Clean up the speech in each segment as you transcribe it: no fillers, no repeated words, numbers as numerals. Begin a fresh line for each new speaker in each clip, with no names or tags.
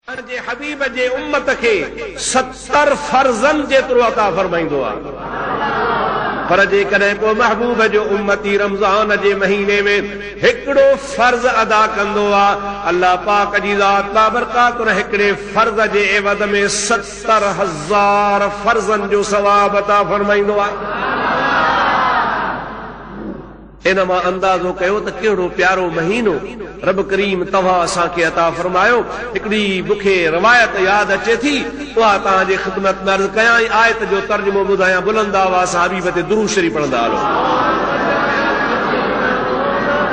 जे हबीब जे उम्मत के 70 फर्जन जेतिरो अता फरमाइंदो आहे। पर जेकॾहिं को महबूब जो उम्मती रमज़ान जे महीने में हिकिड़ो फर्ज अदा कंदो आहे, अल्लाह पाक जी ज़ात बाबरकात हिकिड़े फर्ज जे एवज़ में 70,000 फर्जन जो सवाब अता फरमाइंदो आहे। इन मां अंदाज़ो कयो त कहिड़ो प्यारो महीनो रब करीम तव्हां असांखे अता फरमायो। हिकिड़ी मूंखे रवायत यादि अचे थी, उहा तव्हांजे ख़िदमत में अर्ज़ कयां। आयत जो तर्जुमो ॿुधायां, बुलंद आवाज़ सां हबीब ते दुरूद शरीफ़ पढ़ंदा हलो।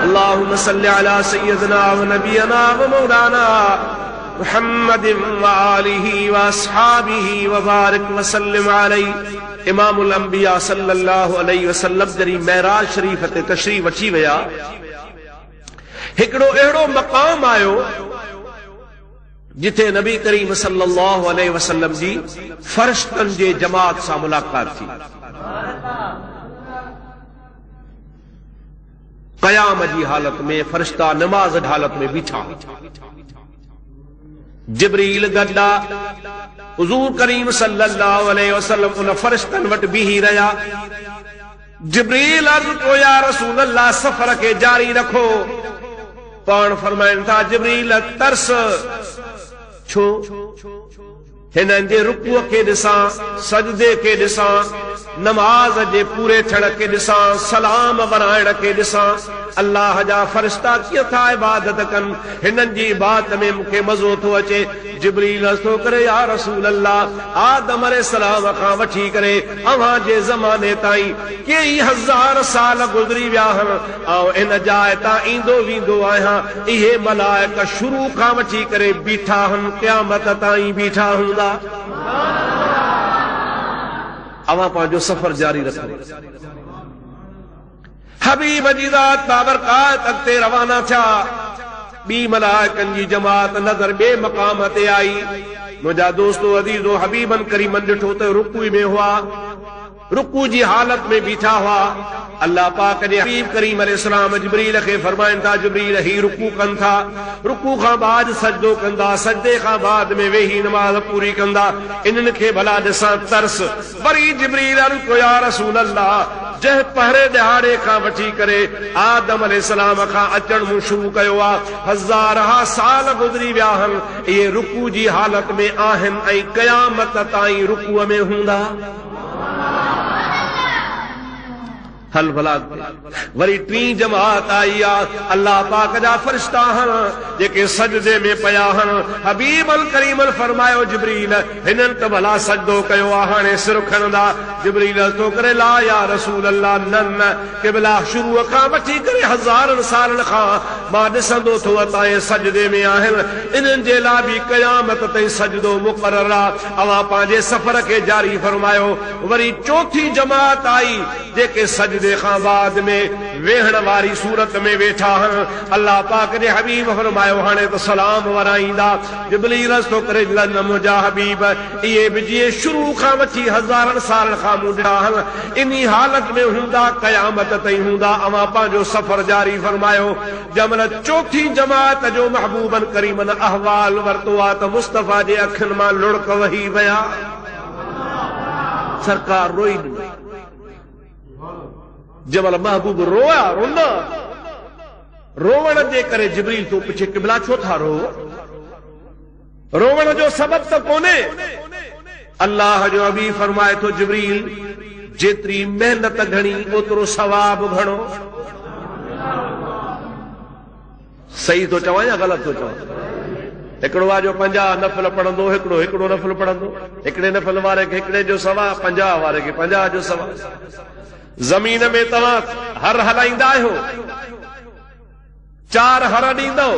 अल्लाहुम्मा सल्लि अला सय्यिदना व नबियना व मौलाना मुहम्मदिन व आलिहि व अस्हाबिहि व बारिक व सल्लिम अलैहि। इमामुल अंबिया सल्लल्लाहु अलैहि वसल्लम जरी मेराज शरीफ ते तशरीफ अची विया। हिकिड़ो अहिड़ो मक़ाम आयो जिथे नबी करीम सल्लल्लाहु अलैहि वसल्लम जी फरिश्तनि जे जमात सां मुलाक़ात थी। क़याम जी हालत में फरिश्ता नमाज जी हालत में बीठा। जिब्रील गड्डा हुज़ूर करीम सल्लल्लाहु अलैहि वसल्लम उन फरिश्तनि वटि बीही रहिया। जिब्रील अर्ज़ कयो, या रसूल अल्लाह सफ़र खे जारी रखो। पाण फरमाइनि था, जिब्रील तरस छो? हिननि जे रुकूअ खे ॾिसां, सजदे खे ॾिसां, नमाज जे पूरे थियण खे ॾिसां, सलाम वराइण खे ॾिसां। अल्लाह जा फरिश्ता कीअं था इबादत कनि, हिननि जी इबादत में मूंखे मज़ो थो अचे। जिब्रील अर्ज़ थो करे, या रसूल अल्लाह, आदम अलैहिस्सलाम खां वठी करे अव्हां जे ज़माने ताईं कई हज़ार साल गुज़री विया आहिनि, ऐं इन जाइ तां ईंदो वेंदो आहियां। इहे मलाइक शुरू खां वठी करे बीठा आहिनि, क़यामत ताईं बीठा हूंदा। अवां पंहिंजो सफ़र जारी रखो। हबीब जी ज़ात बाबरकात अॻिते रवाना थिया। ॿी मलाइकनि जी जमात नज़र ॿिए मक़ाम ते आई। मुंहिंजा दोस्तो अज़ीज़ो, हबीबन करीमन ॾिठो त रुकू में हुआ, रुकू जी हालत में बीठा हुआ। अल्लाह पाक जे हबीब करीम अलैहिस्सलाम जिब्रील खे फरमाइनि था, जिब्रील ही रुकू कनि था, रुकू खां बाद सजदो कंदा, सजदे खां बाद में वेही नमाज पूरी कंदा। इन्हनि खे भला ॾिसां तरस। वरी जिब्रील अर्ज़ कयो, या रसूल अल्लाह, जंहिं पहिरें ॾिहाड़े खां वठी करे आदम अलैहिस्सलाम खां अचण मूं शुरू कयो आहे, हज़ार साल गुज़री विया आहिनि, इहे रुकू जी हालत में आहिनि ऐं क़यामत ताईं रुकूअ में हूंदा। हल भला। वरी टी जमात आई आहे। अल्लाह पाक जा फरिश्ता आहिनि जेके सजदे में पिया आहिनि। हबीबल करीमल फरमायो, जिब्रील, हिननि त भला सजदो कयो आहे, हाणे सिर खणंदा। जिब्रील तो करे, ला या रसूल अल्लाह, न क़िबला शुरू खां वठी करे हज़ारनि सालनि खां मां ॾिसंदो थो अता इहे सजदे में आहिनि। इन्हनि जे लाइ बि क़यामत ताईं सजदो मुक़रर आहे। अवां पंहिंजे सफ़र खे जारी फरमायो। वरी चौथी जमात आई जेके सजदे खां बाद में वेहण वारी सूरत में वेठा आहिनि। अल्लाह पाक जे हबीब फरमायो, हाणे त सलाम वराईंदा। जिब्रील अर्ज़ थो करे, न मुंहिंजा हबीब, इहे बि जीअं शुरू खां वठी हज़ारनि साल खां मूं ॾिठा आहिनि, इन हालत में हूंदा, क़यामत ताईं हूंदा। अवां पंहिंजो सफ़र जारी फरमायो। जंहिंमहिल चौथी जमात जो महबूबन करीमन अहवाल वरितो आहे त मुस्तफ़ा जे अखियुनि मां लुड़क वही विया। सरकार रोई ॾिनी। जबल महबूब रोया, रोना रोवण जे करे जिब्रील तो पुछे, क़िबला छो था रो? रोवण जो सबब त कोन्हे। अल्लाह जो हबीब फरमाए थो, जिब्रील, जेतिरी मेहनत घणी ओतिरो सवाब घणो। सही तो चवां या ग़लति तो चवां? हिकिड़ो आहे जो 50 नफ़िल पढ़ंदो, हिकिड़ो नफ़िल पढ़ंदो। हिकिड़े नफ़िल वारे खे हिकिड़े जो सवा, 50 वारे खे 50 जो सवा। ज़मीन में तव्हां हर हलाईंदा आहियो, 4 हर ॾींदो,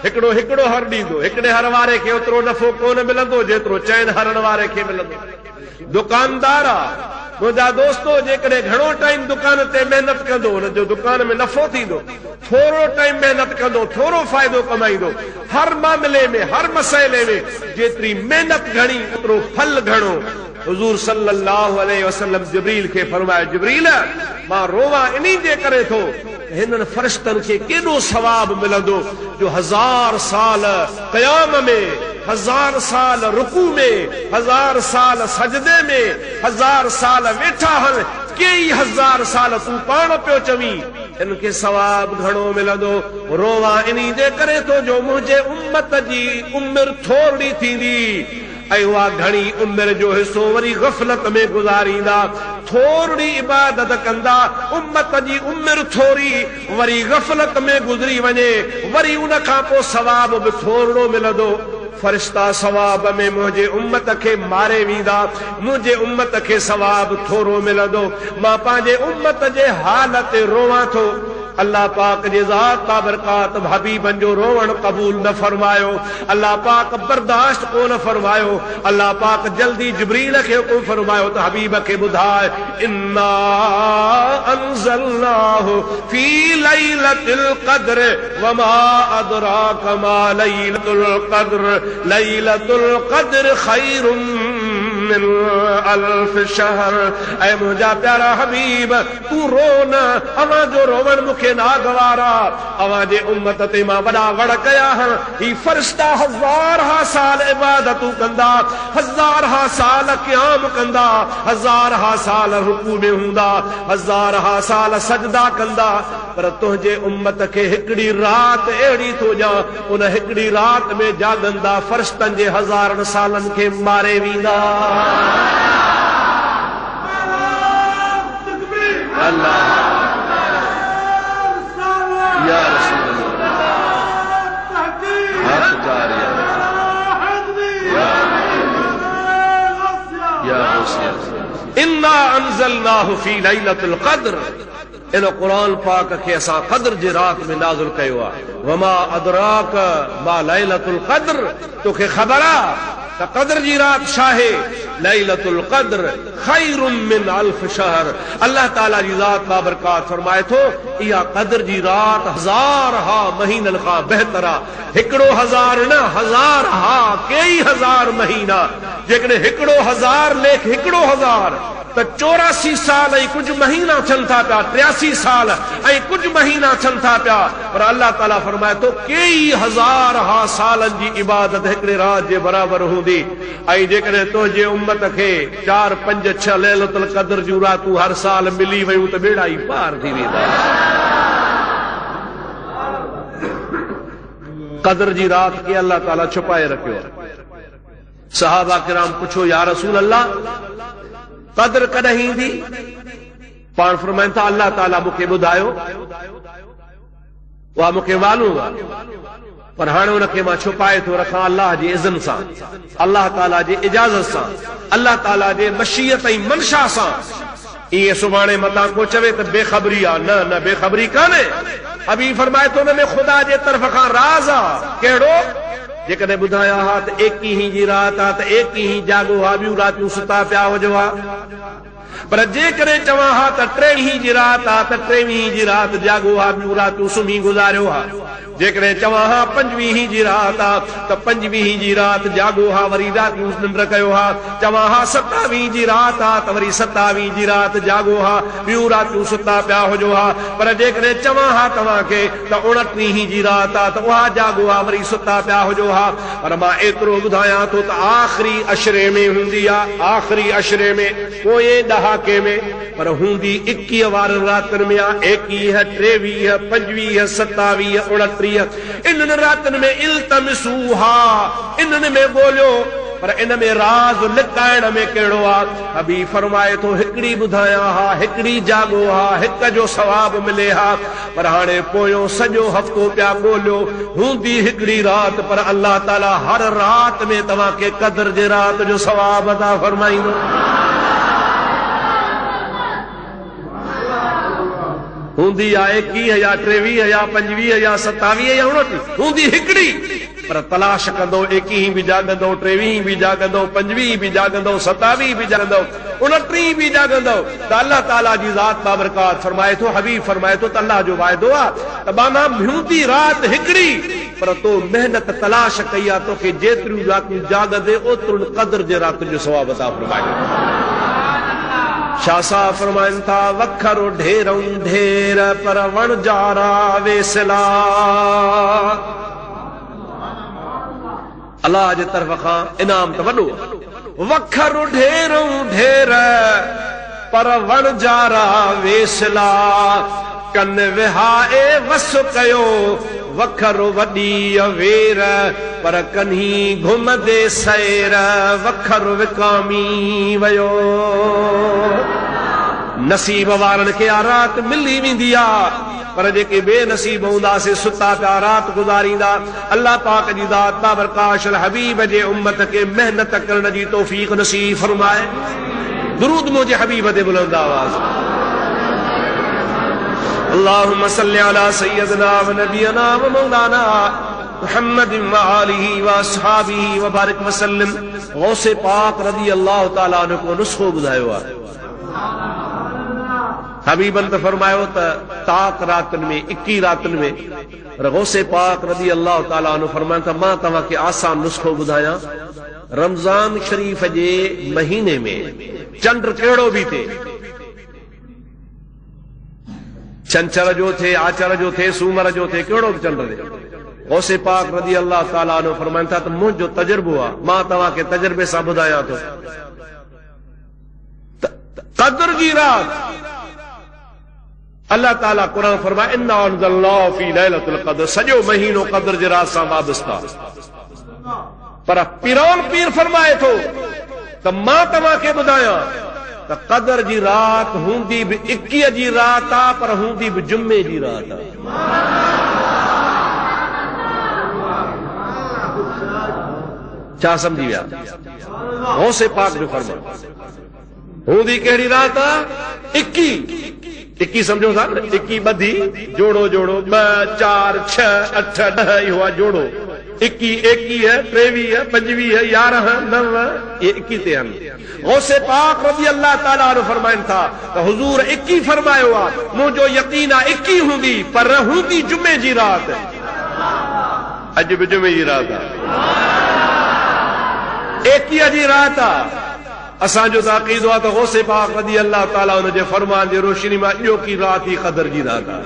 हिकिड़ो हर ॾींदो। हिकिड़े हर वारे खे ओतिरो नफ़ो कोन मिलंदो जेतिरो 4 हरण वारे खे मिलंदो। दुकानदार आहे मुंहिंजा दोस्तो, जेकॾहिं घणो टाइम दुकान ते महिनत कंदो, हुनजो दुकान में नफ़ो थींदो। थोरो टाइम महिनत कंदो, थोरो फ़ाइदो कमाईंदो। हर मामले में, हर मसइले में जेतिरी महिनत घणी ओतिरो फल घणो। हुजूर सल्लल्लाहु अलैहि वसल्लम जिब्रील खे फरमायो, जिब्रील मां रोवा इन्ही जे करे थो हिननि फरिश्तनि खे केॾो सवाब मिलंदो जो 1000 साल क़याम में, 1000 साल रुकू में, 1000 साल सजदे में, 1000 साल वेठा हन, कई 1000 साल तूं पाण पियो चवीं इनखे सवाब घणो मिलंदो। रोवा इन्ही जे करे थो जो मुंहिंजे उम्मत जी उमिरि थोरी थींदी ऐं उहा घणी उमिरि जो हिसो वरी ग़फ़लत में गुज़ारींदा, थोरी इबादत कंदा, उम्मत जी उमिरि थोरी वरी ग़फ़लत में गुज़री वञे, वरी उन खां पोइ सवाब बि थोरो मिलंदो। फरिश्ता सवाब में मुंहिंजे उम्मत खे मारे वेंदा, मुंहिंजे उम्मत खे सवाब थोरो मिलंदो। मां पंहिंजे उम्मत जे हाल ते रोवां थो। अल्लाह पाक जे ज़ात बाबरकात हबीबन जो रोवण कबूल न फरमायो, अल्लाह पाक बर्दाश्त को न फरमायो। अल्लाह पाक जल्दी जिब्रील खे हुकुम फरमायो त हबीब खे ॿुधाए, इन्ना अंज़लनाहु फी लैलतिल क़द्र वमा अदराक मा लैलतुल क़द्र, लैलतुल क़द्र खैरुम मिन अल्फ शहर। ऐ मुंहिंजा प्यारा हबीब तू रो न, अवां जो रोवण मूंखे नागवारा, अवां जे उम्मत ते मां वॾा वड़ कया आहिनि। ही फरिश्ता 1000 साल इबादतूं कंदा, 1000 साल क़याम कंदा, 1000 साल रुकू में हूंदा, 1000 साल सजदा कंदा, पर तुंहिंजे उम्मत खे हिकिड़ी राति अहिड़ी थो ॾियां, उन हिकिड़ी राति में जाॻंदा फरिश्तनि जे 1000 सालनि खे मारे वेंदा। अल्लाह या रसूल इन्ना अंज़लनाहु फी लैलतिल क़द्र। इन क़ुरान पाक खे असां क़द्र जी रात में नाज़िल कयो आहे। वमा अदराक मा लैलतुल क़द्र, तोखे ख़बर आहे त क़द्र जी रात छा आहे? लैलतुल क़द्र खैरुम मिन अल्फ शहर। अल्लाह ताला जी ज़ात बाबरकात फरमाए थो इहा क़द्र जी रात 1000 महीननि खां बहितर आहे। हिकिड़ो 1000 न, 1000 कई 1000 महीना। जेकॾहिं हिकिड़ो 1000 लेख हिकिड़ो 1000 त 84 साल ऐं कुझु महीना थियनि था पिया, 83 साल ऐं कुझु महीना थियनि था पिया, पर अल्लाह ताला फरमाए थो कई 1000 सालनि जी इबादत हिकिड़े रात जे बराबरि हूंदी। ऐं जेकॾहिं तुंहिंजे उम्मत खे 4, 5, 6 लैलतुल क़द्र जूं रातूं हर साल मिली वयूं त बेड़ा ई पार थी वेंदा। क़द्र जी रात खे अल्लाह ताला छुपाए रखियो आहे। सहाबा किराम पुछो, या रसूल अल्लाह क़द्र कॾहिं ईंदी? पाण फरमाइनि था अल्लाह ताला मूंखे ॿुधायो, उहा मूंखे मालूम आहे, पर हाणे उनखे मां छुपाए थो रखां अल्लाह जे इज़्न सां, अल्लाह ताला जे इजाज़त सां, अल्लाह ताला जे मशीयत ऐं मनशा सां। ईअं सुभाणे मतां को चवे त बेख़बरी आहे, न न बेख़बरी कान्हे। हबीब फरमाए थो हुन में ख़ुदा जे तरफ़ खां राज़ आहे। कहिड़ो? जेकॾहिं ॿुधाया हा त 21 जी रात आहे त 21 जाॻो हा, ॿियूं रातियूं सुता पिया हुजो हा, पर जेकॾहिं चवां हा त 23 जी रात आहे त 23 जी रात जाॻो हा, ॿियूं रातियूं सुम्ही गुज़ारियो हा। जेकॾहिं चवां हा 25 जी रात आहे त 25 जी रात जाॻो हा, वरी रातियूं निंड कयो हा। चवां हा 27 जी रात आहे त वरी 27 जी रात जाॻो हा, ॿियूं रातियूं सुता पिया हुजो हा। पर जेकॾहिं चवां हा तव्हांखे त 29 जी रात आहे त उहा जाॻो हा, वरी सुता पिया हुजो हा। पर मां एतिरो ॿुधायां थो त आख़िरी अशरे में हूंदी आहे, आख़िरी अशरे में, पोएं ॾहाके में, पर हूंदी 21 वारनि रातिनि में आहे। 21, 23, 25, 27, 29 इन्हनि रातिनि में इल्तमिसूहा, इन्हनि में ॻोल्हियो, पर इन में राज़ लिकाइण में कहिड़ो आहे? हबीब फरमाए थो हिकिड़ी ॿुधायां हा, हिकिड़ी जाॻो हा, हिक जो सवाब मिले हा, पर हाणे पोयों सॼो हफ़्तो पिया ॻोल्हियो, हूंदी हिकिड़ी राति, पर अल्लाह ताला हर राति में तव्हांखे क़द्र जे राति जो सवाब अता फरमाईंदो। हूंदी आहे 21 या 23 या 25 या 27 या 29, हूंदी हिकिड़ी, पर तलाश कंदो 21 बि जाॻंदो, 23 बि जाॻंदो, 25 बि जाॻंदो, 27 बि जाॻंदो, 29 बि जाॻंदो। त अल्लाह ताला जी ज़ात बाबरकात फरमाए थो, हबीब फरमाए थो त अल्लाह जो वाइदो आहे त बाना हूंदी राति हिकिड़ी, पर तो मेहनत तलाश कई आहे तोखे जेतिरियूं रातूं जाग दे ओतिरो क़द्र जे रात जो सवाब अता फरमाए। शाह साहब फरमाइनि था वखरो ढेरऊं ढेर पर वणजारा वेसला। अल्लाह जे तरफ़ खां इनाम त वॾो, वखरो ढेरऊं ढेर पर वणजारा वेसला। कन विहाए वस कयो वखरो वॾी अवेर पर कन्ही घुमदे सैर वखरो विकामी वयो। नसीब वारनि खे आ रात मिली वेंदी आहे, पर जेके बेनसीब हूंदा से सुता पिया रात गुज़ारींदा। अल्लाह पाक जी ज़ात बाबरकाश हबीब जे उम्मत के मेहनत करण जी तौफीक नसीब फरमाए। दुरूद मुझे हबीब दे बुलंद आवाज़। अल्लाहुम्मा सल्लि अला सय्यदना व नबियना व मौलाना मुहम्मद व आलिहि व अस्हाबिहि व बारिक व सल्लम। गौसे पाक रज़ी अल्लाह तआला अन्हु को नुस्खो ॿुधायो आहे। हबीबन त फरमायो त ताक रातन में 21 रातन में गौसे पाक रज़ी अल्लाह तआला अन्हु फरमाइनि था मां तव्हांखे आसान नुस्खो ॿुधायां। रमज़ान शरीफ जे महीने में चंड कहिड़ो बि थे, छंछर जो थे, आचर जो थे, सूमर जो थे, कहिड़ो बि चंड थे, गौसे पाक रज़ी अल्लाह तआला अन्हु फरमाइनि था त मुंहिंजो तजुर्बो आहे, मां तव्हांखे तजुर्बे सां ॿुधायां थो। क़द्र जी रात अल्लाह ताला कुरान फरमाए इन्ना अंज़लनाहु फी लैलतुल क़द्र, सॼो महीनो क़द्र जी रात सां वाबस्ता। पर पीरान पीर फरमाए थो त मां तव्हांखे ॿुधायां त क़द्र जी रात हूंदी बि 21 जी रात आहे, पर हूंदी बि जुमे जी रात आहे। छा समझी विया? गौसे पाक जो फरमान हूंदी कहिड़ी रात आहे? 21 समझो था, 21 ॿधी जोड़ो जोड़ो 2 4 6 8 10 इहो आहे जोड़ो। 21 21 23 25 11 9 ये 21 ते आहिनि। गौसे पाक रज़ी अल्लाह ताला अन्हु फरमाइनि था त हुज़ूर 21 फरमायो आहे, मुंहिंजो यकीन आहे 21 हूंदी, पर हूंदी जुमे जी रात। अॼु बि जुमे जी रात आहे, 21 जी रात आहे। असांजो त अक़ीदो आहे त गौसे पाक रज़ी अल्लाह ताला उन जे फरमान जी रोशनी में इहो की रात ई क़द्र जी रात आहे।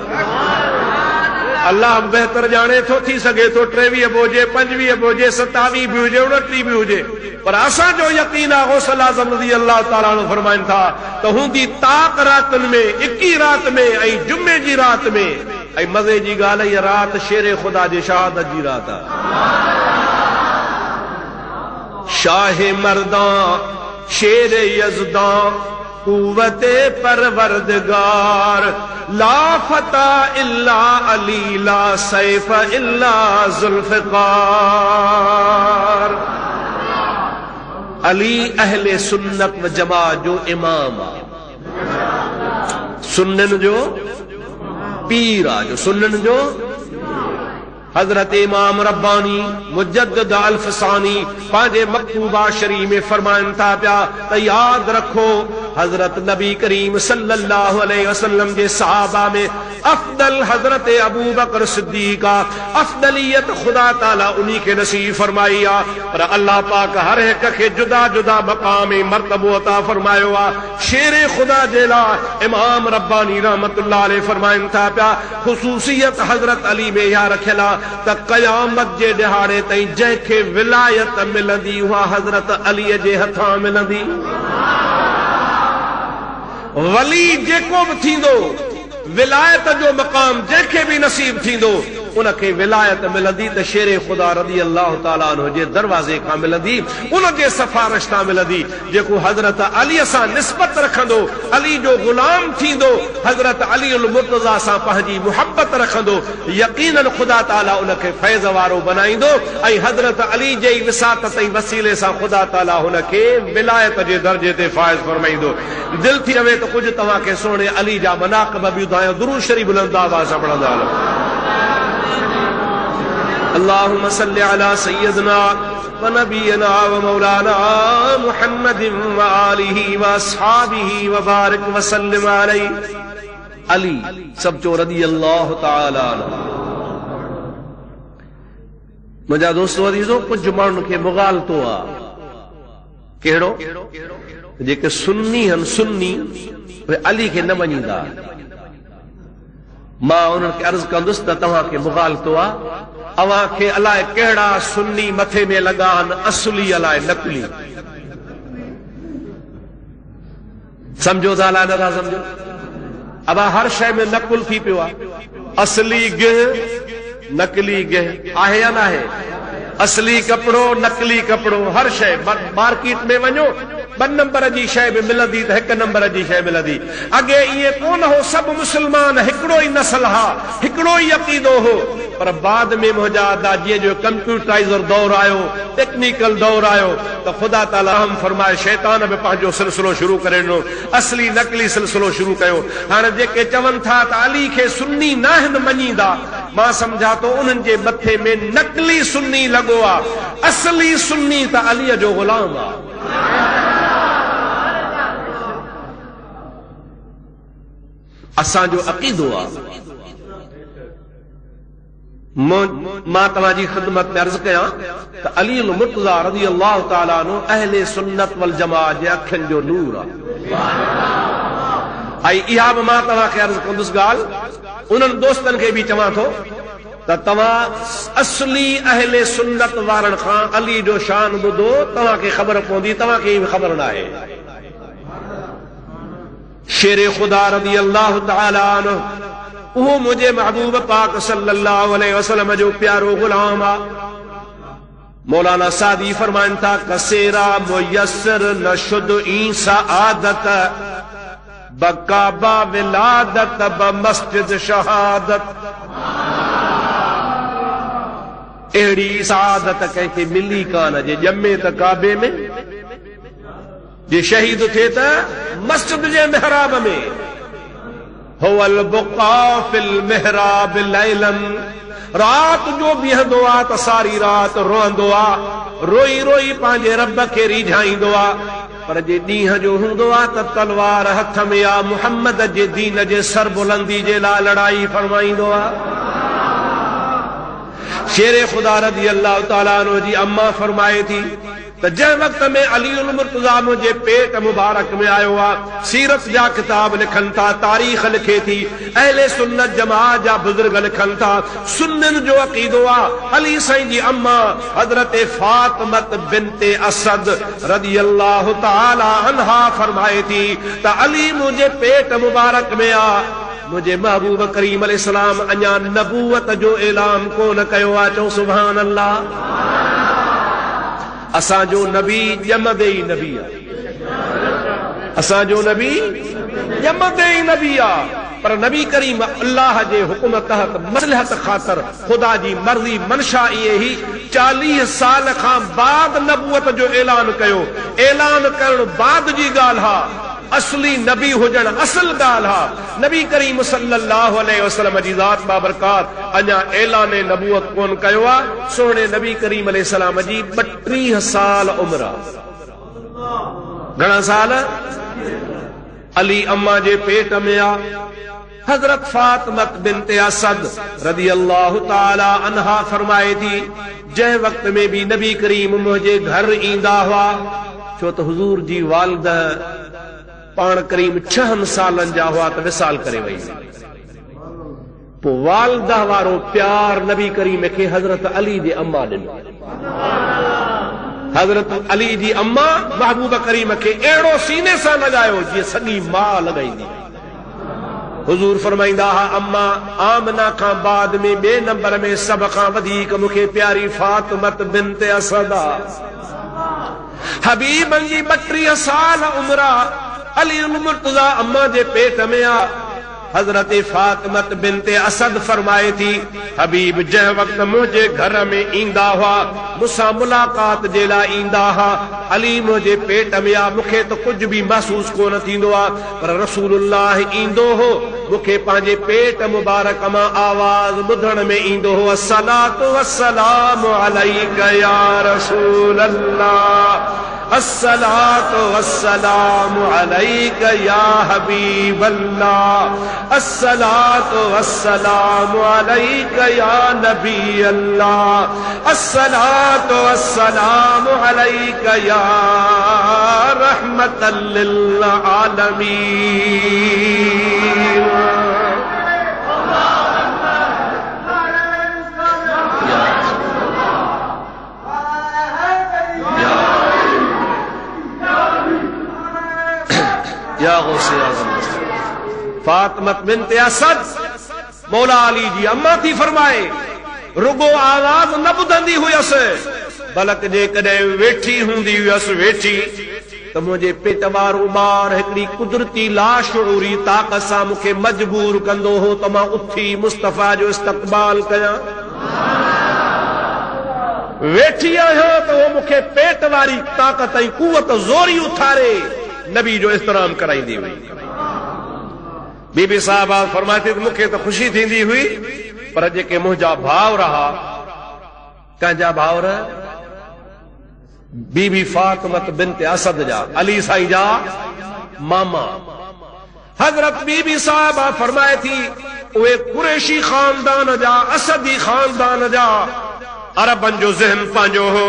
अल्लाह बहितर ॼाणे थो, थी सघे थो 23 बि हुजे, 25 बि हुजे, 27 बि हुजे, 29 बि हुजे, पर असांजो यकीन आहे गौसल आज़म रज़ी अल्लाह ताला अन्हु फरमाइनि था त हूंदी ताक रातनि में 21 रात में ऐं जुमे जी रात में। ऐं मज़े जी ॻाल्हि इहा रात शेर ख़ुदा जे शहादत जी रात आहे। शाह मर्दां शेर यज़दां कुव्वते परवरदिगार, ला फता इल्ला अली ला सैफ इल्ला ज़ुल्फ़िकार। अली अहले सुन्नत व जमात जो इमाम आहे, सुन्नन जो पीर आहे, जो सुन्नन जो हजरत इमाम रब्बानी मुजद्दिद अल्फसानी पंहिंजे मकतूबा शरीफ में फरमाइनि था पिया त याद रखो हजरत नबी करीम सल्लल्लाहु अलैहि वसल्लम जे सहाबा में अफदल हजरत अबू बकर सिद्दीक आहे। अफदलियत खुदा ताला उन्हीं के नसीब फरमाई आहे, पर अल्लाह पाक हर एक के जुदा जुदा मकाम मर्तबो अता फरमायो आहे। शेर खुदा जे लाइ इमाम रब्बानी रहमतुल्लाह अलैहि फरमाइनि था पिया ख़ुसूसियत हजरत अली में इहा रखियल आहे त क़यामत जे ॾिहाड़े ताईं जंहिंखे विलायत मिलंदी उहा हजरत अलीअ जे हथां मिलंदी। वली जेको बि थींदो, विलायत जो मक़ाम जंहिंखे बि नसीब थींदो उनखे विलायत मिलंदी त शेर ख़ुदा रज़ी अल्लाह ताला अन्हु जे दरवाज़े खां मिलंदी, उन जे सिफारिश तां मिलंदी। जेको हज़रत अलीअ सां निस्बत रखंदो, अली जो ग़ुलाम थींदो, हज़रत अली उल मुर्तज़ा सां पंहिंजी मुहबत रखंदो, यकीनन ख़ुदा ताला उनखे फैज़ वारो बनाईंदो ऐं हज़रत अली जे विसातत ऐं वसीले सां ख़ुदा ताला हुनखे विलायत जे दर्जे ते फाइज़ फरमाईंदो। दिलि थी रहे त कुझु तव्हांखे सोणे अली जा मनाक़िब बि ॿुधायो। दुरूद शरीफ़ बुलंद आवाज़ सां पढ़ंदा हलो। अल्लाहुम्मा सल्लि अला सय्यदना व नबियना व मौलाना मुहम्मदिन व आलिहि व अस्हाबिहि व बारिक व सल्लिम अलैहि। अली सब जो रज़ी अल्लाह ताला अन्हु मुंहिंजा दोस्तो अज़ीज़ो, कुझु माण्हुनि खे मुग़ालतो आहे। कहिड़ो? जेके सुन्नी आहिनि, सुन्नी उहे अली खे न मञींदा। मां उन्हनि खे अर्ज़ कंदुसि त तव्हांखे मुग़ालतो आहे। अव्हांखे अलाए कहिड़ा सुन्नी मथे में लॻा आहिनि, असली अलाए नकली। सम्झो था अलाए नथा सम्झो? अब हर शइ में नकुल थी पियो आहे। असली गिह, नकली गिह आहे या न आहे? असली कपिड़ो, नकली कपिड़ो, हर शइ। मार्केट में वञो, 2 नंबर जी शइ बि मिलंदी त 1 नंबर जी शइ मिलंदी। अॻे ईअं कोन हो, सभु मुस्लमान हिकिड़ो ई नस्ल हा, हिकिड़ो ई अक़ीदो हो। पर बाद में मुंहिंजा जीअं जो कंप्यूटराइज़र दौर आयो, टेक्निकल दौर आयो, त ख़ुदा ताला हम फरमाए शैतान बि पंहिंजो सिलसिलो शुरू करे ॾिनो, असली नकली सिलसिलो शुरू कयो। हाणे जेके चवनि था त अली खे सुन्नी न आहिनि मञींदा, मां सम्झा थो उन्हनि जे मथे में नकली सुन्नी लॻो आहे। असली सुन्नी त अलीअ जो ग़ुलाम आहे। असांजो अक़ीदो आहे। मां तव्हांजी ख़िदमत में अर्ज़ कयां त अली मुर्तज़ा रज़ी अल्लाह ताला अन्हु अहले सुन्नत वल जमाअत जे अखियुनि जो नूर आहे। ऐं इहा बि मां तव्हांखे अर्ज़ कंदुसि ॻाल्हि, उन्हनि दोस्तनि खे बि चवां थो त तव्हां असली अहले सुन्नत वारनि खां अली जो शान ॿुधो, तव्हांखे ख़बर पवंदी, तव्हांखे बि ख़बर न आहे। शेर ख़ुदा रज़ी अल्लाह ताला अन्हु उहो मुंहिंजे महबूब पाक सल्लल्लाहु अलैहि वसल्लम जो प्यारो गुलाम आहे। मौलाना सादी फरमाइनि था, कसेरा मुयस्सर नशुद ई सआदत बकाबा विलादत ब मस्जिद शहादत। अहिड़ी सआदत कंहिंखे मिली कान जे ॼमे त काबे में, जे शहीद थिए त मस्जिद जे महराब में। हुवल बुक़ा फिल महराब लैलन, रात जो बीहंदो आहे त सारी रात रोअंदो आहे, रोई रोई पंहिंजे रब खे रिझाईंदो आहे। पर जे ॾींहं जो हूंदो आहे त तलवार हथ में आहे, मुहम्मद जे दीन जे सरबुलंदी जे लाइ लड़ाई फरमाईंदो आहे। शेर ख़ुदा रज़ी अल्लाह ताला अन्हु जी अम्मा फरमाए थी त जंहिं वक़्त में अली मुर्तज़ा मुंहिंजे पेट मुबारक में आयो आहे, सीरत जा किताब लिखनि था, तारीख़ लिखे थी, अहले सुन्नत जमाअत जा बुज़ुर्ग लिखनि था, सुन्नत जो अक़ीदो आहे। अली साईं जी अम्मा हज़रत फातिमत बिन्ते असद रज़ी अल्लाह ताला अन्हा फरमाए थी त अली मुंहिंजे पेट मुबारक में आहे, मुंहिंजे महबूब करीम अलैहिस्सलाम अञा नबूवत जो ऐलान कोन कयो आहे। चओ सुभान अल्लाह। असांजो नबी ॼमंदे ई नबी आहे। असांजो नबी ॼमंदे ई नबी आहे। पर नबी करीम अल्लाह जे हुकुम तहत मसलहत ख़ातिर ख़ुदा जी मर्ज़ी मनशा इहे ही 40 साल खां बाद नबूवत जो ऐलान कयो। ऐलान करण बाद जी ॻाल्हि हा, असली नबी हुजण असल ॻाल्हि हा। नबी करीम सल्लल्लाहु अलैहि वसल्लम जी ज़ात बाबरकात अञा ऐलान नबूवत कोन कयो आहे। सोणे नबी करीम अलैहि सलाम जी 32 साल उम्र आहे। घणा साल? अली अम्मा जे पेट में आहे। हज़रत फातिमत बिन्ते असद रज़ी अल्लाह ताला अन्हा फरमाए थी, जंहिं वक़्त में भी नबी करीम मुंहिंजे घर ईंदा हुआ, छो त हुज़ूर जी वालिद पाण करीम 6 सालनि जा हुआ त विसाल करे वई। पोइ वालिदा वारो प्यार नबी करीम खे हज़रत अली जे अम्मा ॾिनो। हज़रत अली जी अम्मा महबूब करीम खे अहिड़ो सीने सां लॻायो जीअं सॼी मां लॻाईंदी। हुज़ूर फरमाईंदा हा, अम्मा आमना खां बाद में 2 नंबर में सभ खां वधीक मूंखे प्यारी फातिमत बिन्ते असद हबीबन जी 32 साल उम्र। अली मुर्तज़ा अम्मा जे पेट में आ। हज़रत फातिमत बिन्ते असद फरमाए थी, हबीब जंहिं वक़्त मुंहिंजे घर में ईंदा हुआ, मूंसां मुलाक़ात जे लाइ ईंदा हुआ, अली मुंहिंजे पेट में आ, मूंखे त कुझु बि महसूस कोन थींदो आहे। पर रसूलुल्लाह ईंदो हो, मूंखे पंहिंजे पेट मुबारक मां आवाज़ ॿुधण में ईंदो हो, अस्सलातु वस्सलामु अलैका या रसूल अल्लाह, अस्सलातु वस्सलामु अलैका या हबीब अल्लाह, अस्सलातु वस्सलामु अलैका या नबी अल्लाह, अस्सलातु वस्सलामु अलैका या रहमतल लिल आलमीन। या गौसे आज़म फातिमत बिन्ते असद मौला अली जी अम्मा थी फरमाए, रुगो आवाज न ॿुधंदी हुयसि, बल्कि जेकॾहिं वेठी हूंदी हुयसि वेठी त मुंहिंजे पेट वारो ॿार हिकिड़ी कुदरती लाशूरी ताक़त सां मूंखे मजबूर कंदो हो त मां उथी मुस्तफ़ा जो इस्तक़बाल कयां। वेठी आहियां त उहो मूंखे पेट वारी ताक़त ऐं कुवत ज़ोरी उथारे नबी जो एहतराम कराईंदी हुई। बीबी साहिबा फरमाए थी मूंखे त ख़ुशी थींदी हुई, पर जेके मुंहिंजा भाउर हुआ, कंहिंजा भाउर बीबी फातिमत बिन्ते असद जा, अली साईं जा मामा हजरत बीबी साहिबा फरमाए थी उहे कुरैशी खानदान जा, असदी खानदान जा, अरबनि जो ज़हन पंहिंजो हो।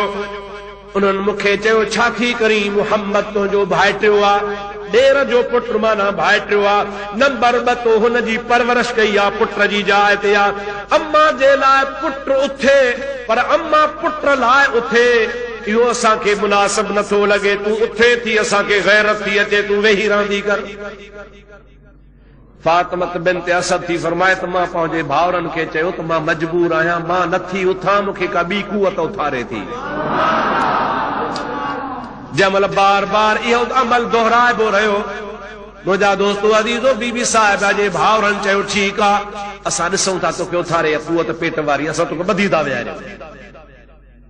उन्हनि मूंखे चयो छा थी करी, मुहम्मद तुंहिंजो भाइटियो आहे, ॾेर जो पुट माना भाइटियो आहे, नंबर 2 तो हुनजी परवरिश कई आहे पुट जी जाइ ते आहे। अम्मा जे लाइ पुट उथे, पर अम्मा पुट लाइ उथे इहो असांखे मुनासिब नथो लॻे। तूं उथे थी, असांखे गैरत थी अचे, तूं वेही रहंदी कर। फातिमत बिन्ते असद थी फरमाए त मां पंहिंजे भाउरनि खे चयो त मां मजबूर आहियां, मां नथी उथां, मूंखे का ॿी कुवत उथारे थी। जंहिंमहिल बार बार इहो अमल दोहराइबो रहियो, मुंहिंजा दोस्तो अज़ीज़ो बीबी साहिबा जे भाउरनि चयो ठीकु आहे, असां ॾिसूं था तोखे उथारे कुवत पेट वारी, असां तोखे ॿधी था विहारियूं।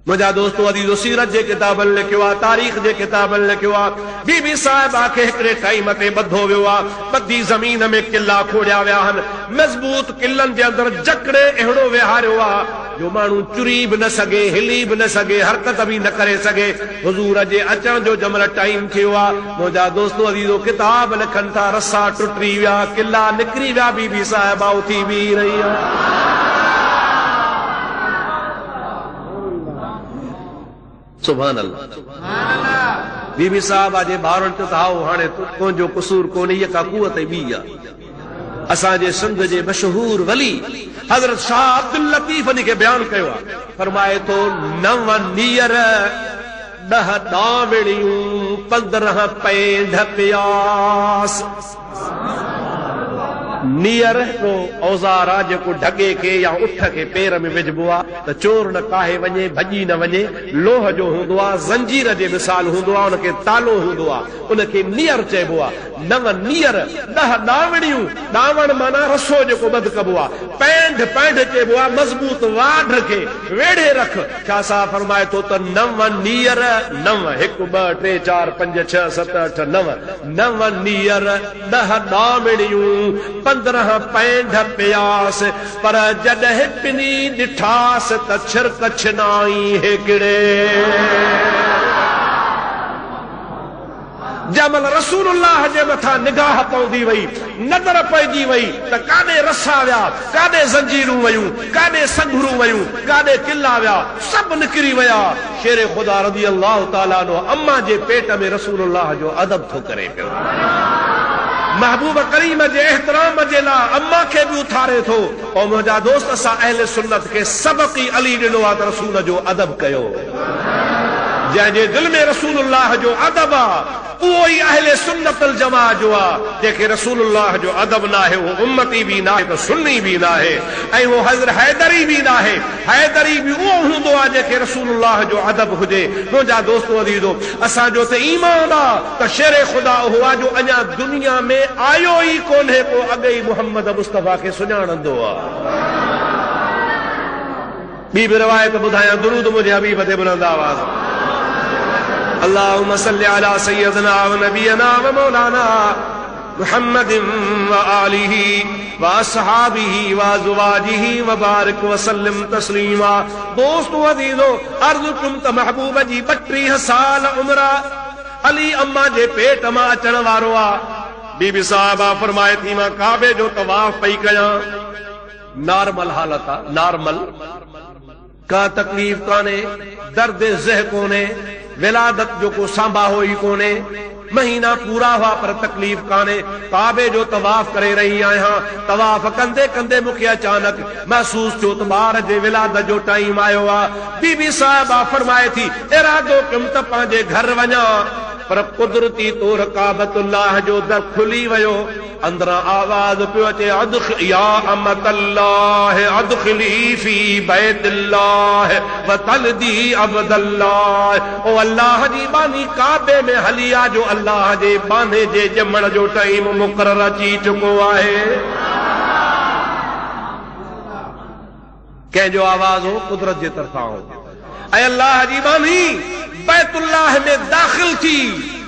मुंहिंजा दोस्तो अज़ीज़ो सीरत जे किताबनि लिखियो आहे, तारीख़ जे किताबनि लिखियो आहे, बीबी साहिबा खे हिकिड़े टाइम ते ॿधो वियो आहे, ॿधी ज़मीन में किला खोड़िया विया आहिनि, मज़बूत किलनि जे अंदरि जकड़े अहिड़ो विहारियो आहे जो माण्हू चुरी बि न सघे, हिली बि न सघे, हरकत बि न करे सघे। हुज़ूर जे अचण जो जमल टाइम थियो आहे, मुंहिंजा दोस्तो अज़ीज़ो किताब लिखनि था, रसा टुटी विया, किला निकिरी विया, बीबी साहिबा उथी बीह रही आहे। सुभान अल्लाह। बीबी साहिबा जे भाउरनि चयो त हाओ हाणे तुंहिंजो कसूर कोन्हे, इहा का कुवत ॿी आहे। असांजे सिंध जे मशहूर वली हज़रत शाह अब्दुल लतीफ़ खे बयान कयो आहे, फरमाए थो 9 नीयर 10 ॾावणियूं 15 पैंढ प्यास। नीयर को औज़ार आहे जेको ढगे खे या उठ खे पेर में विझबो आहे त चोर न काहे वञे, भॼी न वञे। लोह जो हूंदो आहे, ज़ंजीर जे मिसाल हूंदो आहे, उनखे तालो हूंदो आहे, उनखे नीयर चइबो आहे। 9 नीयर 10 ॾावणियूं, ॾावण माना रसो जेको बंदि कबो आहे, पैंढ चइबो आहे मज़बूत वाढ खे वेढ़े रख। छा सा फरमाए थो त 9 नीयर 9 1 2 3 4 5 6 7 8 9 नीयर 10 ॾावणियूं 15 पैंढ प्यास। पर जॾहिं पिनी ॾिठास त छिरक छिनाई हिकिड़े। जमल रसूलुल्लाह जे मथां निगाह पवंदी वई, नज़र पइजी वई त काॾे रसा विया, काॾे ज़ंजीरूं वयूं, काॾे संघरूं वयूं, काॾे किला विया, सभु निकिरी विया। शेर ख़ुदा रज़ी अल्लाह ताला अन्हु अम्मा जे पेट में रसूलुल्लाह जो अदब थो करे पियो। महबूब करीम जे एहतराम जे लाइ अम्मा खे बि उथारे थो। ऐं मुंहिंजा दोस्त असां अहले सुन्नत खे सबक़ ई अली ॾिनो आहे त रसूल जो अदब कयो। जंहिंजे दिल में रसूलुल्लाह जो अदब आहे उहो ई अहले सुन्नत अल जमाअत जो आहे। जेके रसूलुल्लाह जो अदब न आहे उहो उम्मती बि न आहे त सुन्नी बि न आहे, ऐं उहो हज़रत हैदरी बि न आहे। हैदरी बि उहो हूंदो आहे जेके रसूलुल्लाह जो अदब हुजे। मुंहिंजा दोस्तो अज़ीज़ो, असांजो त ईमान आहे त शेर ख़ुदा उहो आहे जो अञा दुनिया में आयो ई कोन्हे, पोइ अॻे ई मुहम्मद मुस्तफ़ा खे सुञाणंदो आहे। ॿी बि रिवायत ॿुधायां, दुरूद मुंहिंजे हबीब ते बुलंद आवाज़। अल्लाहुम्मा सल्लि अला सय्यदना व नबियना व मौलाना मुहम्मदिन व आलिहि व अस्हाबिहि व अज़वाजिहि व बारिक व सल्लिम तस्लीमा। दोस्तो अज़ीज़ो, अर्ज़ कुम त महबूब जी 32 साल उम्र अली अम्मा जे पेट मां अचण वारो आहे। बीबी साहबा फरमाए थी मां काबे जो तवाफ पई कयां, नॉर्मल हालत आ, नॉर्मल का तकलीफ काने, दर्द ज़ह कोने, विलादत जो को सांभा होई कोने, महीना पूरा हुआ पर तकलीफ काने, काबे जो तवाफ करे रही आहियां, तवाफ कंदे कंदे मूंखे अचानक महसूस थियो त ॿार जे विलादत जो टाइम आयो आहे। बीबी साहिबा फरमाए थी इरादो कयमि त पंहिंजे घर वञा, पर कुदरती तौर काबतुल्लाह जो दर खुली वियो, अंदरां आवाज पियो अचे या अमतल्लाह अदखिली फी बैतिल्लाह वतलदी अब्दुल्लाह। ओ अल्लाह जी बानी काबे में हली आ जो अल्लाह जे बाने जे ॼमण जो टाइम मुक़रर अची चुको आहे। कंहिंजो आवाज़ हो कुदरत जे तरफ़ां हो, ऐं अल्लाह जी बानी बैतुल्लाह में दाखिल थी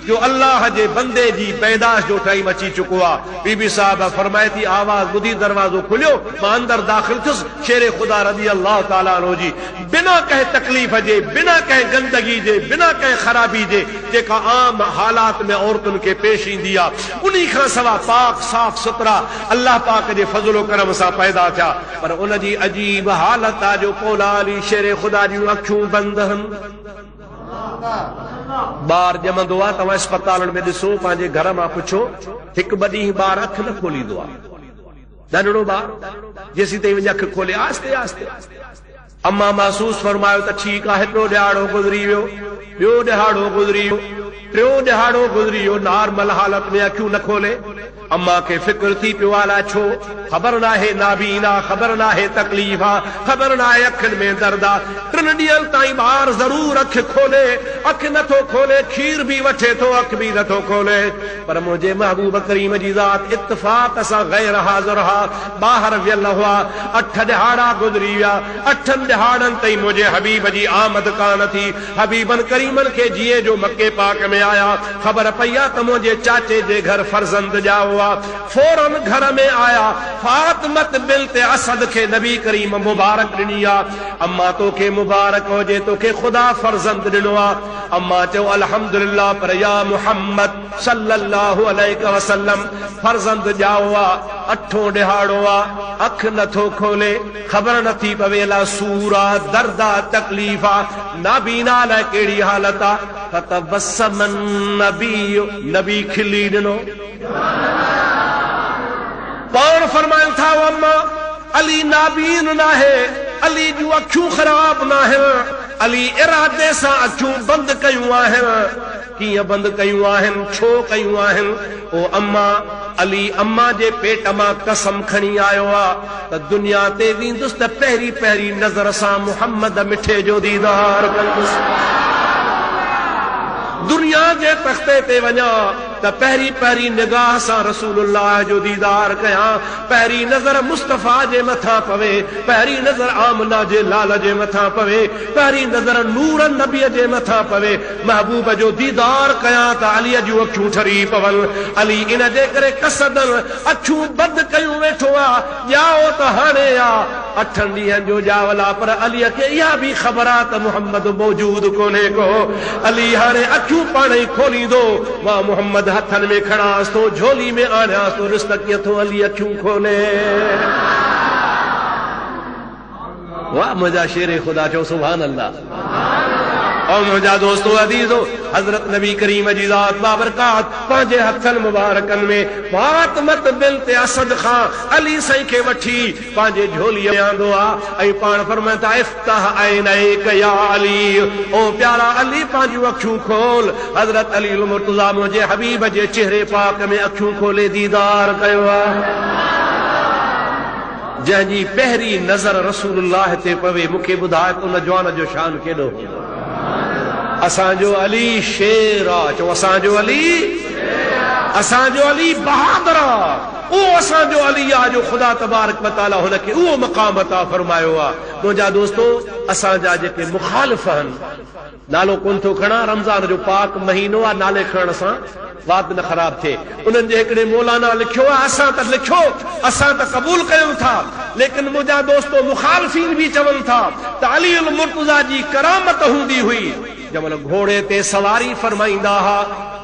जो अल्लाह जे बंदे जी पैदाश जो टाइम अची चुको आहे। बीबी साहब फरमाए थी आवाज ॿुधी दरवाज़ो खुलियो, मां अंदर दाखिल थियुसि, शेर खुदा रज़ी अल्लाह ताला अन्हु जी बिना कंहिं तकलीफ़ जे, बिना कंहिं गंदगी जे, बिना कंहिं ख़राबी जे जेका आम हालात में औरतुनि खे पेश ईंदी आहे, उन्ही खां सवा पाक साफ़ सुथरा अल्लाह पाक जे फज़लो करम सां पैदा थिया। पर उन जी अजीब हालत आहे जो पोला अली शेर खुदा जूं अखियूं बंदि आहिनि। ॿार ॼमंदो आहे, तव्हां अस्पतालनि में ॾिसो, पंहिंजे घर मां पुछो, हिकु ॿ ॾींहं ॿार अखि न खोलींदो आहे, नंढड़ो ॿार जेसीं ताईं वञी अखि खोले आस्ते आस्ते। अम्मा महसूस फरमायो त ठीकु आहे, हिकिड़ो ॾिहाड़ो गुज़री वियो, ॿियो ॾिहाड़ो गुज़री वियो, टियों ॾिहाड़ो गुज़री वियो, नॉर्मल हालत में अखियूं न खोले। अम्मा खे फिक्र थी पियो आहे छो, ख़बर नाहे नाबीना, ख़बर नाहे तकलीफ़ आहे, ख़बर नाहे अखियुनि में दर्द आहे। 3 ॾींहंनि ताईं ॿार ज़रूर अखि खोले, अखि नथो खोले, खीर बि वठे थो, अखि बि नथो खोले। पर मुंहिंजे महबूब करीम जी ज़ात इत्तफ़ाक़ सां गैर हाज़िर हा, ॿाहिरि वियल हुआ। 8 ॾिहाड़ा गुज़री विया, 8 ॾिहाड़नि ताईं मुंहिंजे हबीब जी आमद कान थी। हबीबन करीमन खे जीअं जो मके पाक में आया, ख़बर पई आहे त मुंहिंजे चाचे जे घर फर्ज़ंद ॼाओ। फौरन घर में आया, फातिमत बिन्त असद खे नबी करीम मुबारक ॾिनी आहे। अम्मा तोखे मुबारक हुजे, तोखे ख़ुदा फर्ज़ंद ॾिनो आहे। अम्मा चयो अल्हम्दुलिल्लाह, पर या मुहम्मद सल्लल्लाहु अलैहि वसल्लम फर्ज़ंद ॼाओ आहे, 8हों ॾिहाड़ो आहे, अखि नथो खोले, ख़बर नथी पवे अलाए सूर आहे, दर्द आहे, तकलीफ़ आहे, नाबीना लाइ कहिड़ी हालत आहे। फतबस्सम नबी खिली ॾिनो। पाण फरमाइनि था अम्मा अली नाबीन नाहे, अली जूं अखियूं ख़राब नाहिनि, अली इरादे सां अखियूं बंदि कयूं आहिनि। कीअं बंदि कयूं आहिनि, छो कयूं आहिनि? ओ अम्मा, अली अम्मा जे पेट मां कसम खणी आयो आहे त दुनिया ते वेंदुसि त पहिरीं पहिरीं नज़र सां मुहम्मद मिठे जो दीदार कंदुसि। दुनिया जे तख़्ते ते वञा त पहिरीं पहिरीं निगाह सां रसूलुल्लाह जो दीदार कयां, पहिरीं नज़र मुस्तफ़ा जे मथां पवे, पहिरीं नज़र आमना जे लाल जे मथां पवे, पहिरीं नज़र नूर नबीअ जे मथां पवे, महबूब जो दीदार कयां त अलीअ जूं अखियूं ठरी पवनि। अली इन जे करे कसदन अखियूं बंदि कयूं वेठो आहे, ॼाओ त हाणे आहे 8 ॾींहंनि जो ॼावल आहे, पर अलीअ खे इहा बि ख़बर आहे त मुहम्मद मौजूद कोन्हे को। अली हाणे अखियूं पाण ई खोलींदो, मां मुहम्मद हथनि में खणांसि थो, झोली में आणियांसि थो, रिश्त कीअं थो अली अखियूं खोले। वाह मुंहिंजा शेर ख़ुदा, चओ सुभान अल्लाह। और मुंहिंजा दोस्तो अज़ीज़ो, हज़रत नबी करीम जी ज़ात बाबरकात पंहिंजे हथनि मुबारकनि में फातिमत बिन्त असद खां अली साईं खे वठी पंहिंजे झोलीअ में आंदो आहे ऐं पाण फरमाइनि था इफ्तह ऐनैक या अली, ओ प्यारा अली पंहिंजूं अखियूं खोल। हज़रत अली मुर्तज़ा मुंहिंजे हबीब जे चेहरे पाक में अखियूं खोले दीदार कयो आहे। जंहिंजी पहिरीं नज़र रसूलुल्लाह ते पवे, मूंखे ॿुधाए त उन जवान जो शान केॾो। असांजो अली शेर आहे, चओ असांजो अली, असांजो अली बहादुर आहे। उहो असांजो अली आहे जो ख़ुदा तबारक व तआला हुनखे उहो मक़ाम अता फरमायो आहे। मुंहिंजा दोस्तो, असांजा जेके मुखालिफ़ आहिनि, नालो कोन थो खणा, रमज़ान जो पाक महीनो आहे, नाले खणण सां वात न ख़राब थिए। उन्हनि जे हिकिड़े मौलाना लिखियो आहे, असां त लिखियो, असां त क़बूल कयूं था, लेकिन मुंहिंजा दोस्तो मुखालिफ़ीन बि चवनि था त अली मुर्तज़ा जी करामत हूंदी हुई जंहिंमहिल घोड़े ते सवारी फरमाईंदा हुआ,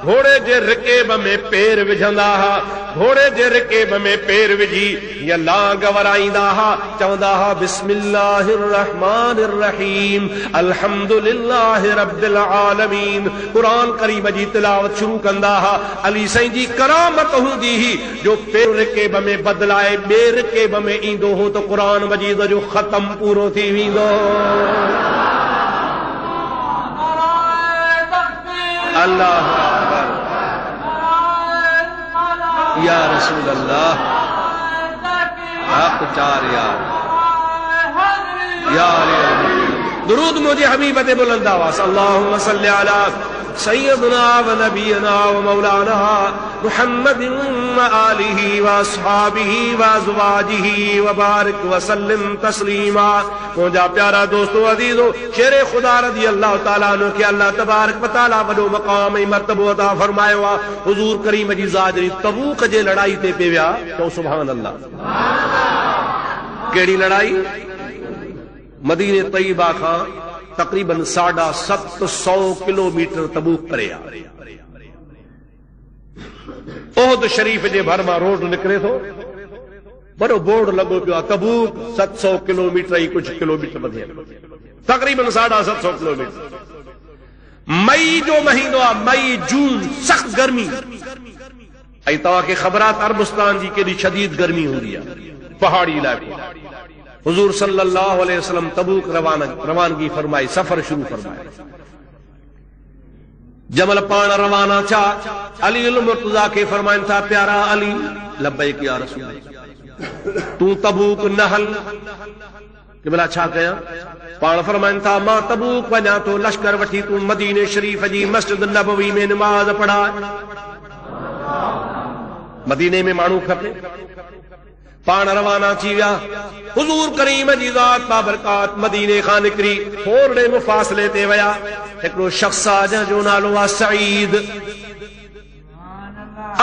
घोड़े जे रिकेब में पेर विझंदा हा, घोड़े जे रिकेब में पेर विझी या लांग वराईंदा हा, चवंदा हा बिस्मिल्लाहिर रहमानिर रहीम अल्हम्दुलिल्लाहि रब्बिल आलमीन। कुरान करीम जी तिलावत शुरू कंदा हा। अली साईं जी करामत हूंदी ही जो पेर रिकेब में बदलाए ॿिए रिकेब में ईंदो हो तो कुरान मजीद जो ख़त्म पूरो थी वेंदो। अल्लाह या रसूल अल्लाह हक चार यार दुरूद मुझे हबीब ते बुलंद आवाज़ अल्लाहुम्मा सल्ली अला सय्यदना व नबीना व मौलाना मुहम्मदिन व आलिहि व अस्हाबिहि व अज़वाजिहि व बारिक व सल्लिम तस्लीमा। मुझा प्यारा दोस्तों अजीजों, शेरे खुदा रज़ी अल्लाह ताला अन्हु के अल्लाह तबारक व तआला वॾो मक़ाम ऐं मर्तबो अता फरमायो आहे। हुज़ूर करीम जी ज़ात जॾहिं तबूक जे लड़ाई ते पे विया, चओ सुभान अल्लाह। कहिड़ी लड़ाई? मदीने तैयबा खां तकरीबन 750 किलोमीटर तबूक परे आहे। उहद शरीफ जे भर मां रोड निकिरे थो, बड़ो बोर्ड लॻो पियो आहे तबूक 700 किलोमीटर ई कुछ किलोमीटर वधे, तकरीबन 750 किलोमीटर। मई जो महीनो आहे, मई जून, सख्त गर्मी। ऐं तव्हांखे ख़बर आहे अरबस्तान जी केॾी शदीद गर्मी हूंदी आहे, पहाड़ी इलाइक़ो। हुजूर सल्लल्लाहु अलैहि वसल्लम तबूक रवानगी फरमाई, सफर शुरू फरमाया। जमल पाण रवाना छा अली अल मुर्तजा के फरमाइन था, प्यारा अली लब्बैक या रसूल तू तबूक न हल। कि भला छा कयां? पाण फरमाइन था मां तबूक वञा तो लश्कर वठी तू मदीने शरीफ जी मस्जिद नबवी में नमाज पढ़ा। मदीने में माण्हू खपे। पाण रवाना थी विया। हुजूर करीम जी ज़ात बाबरकात मदीने खां निकिरी थोरे मुफ़ासिले ते विया। हिकिड़ो शख्स आहे जंहिंजो नालो आहे सईद,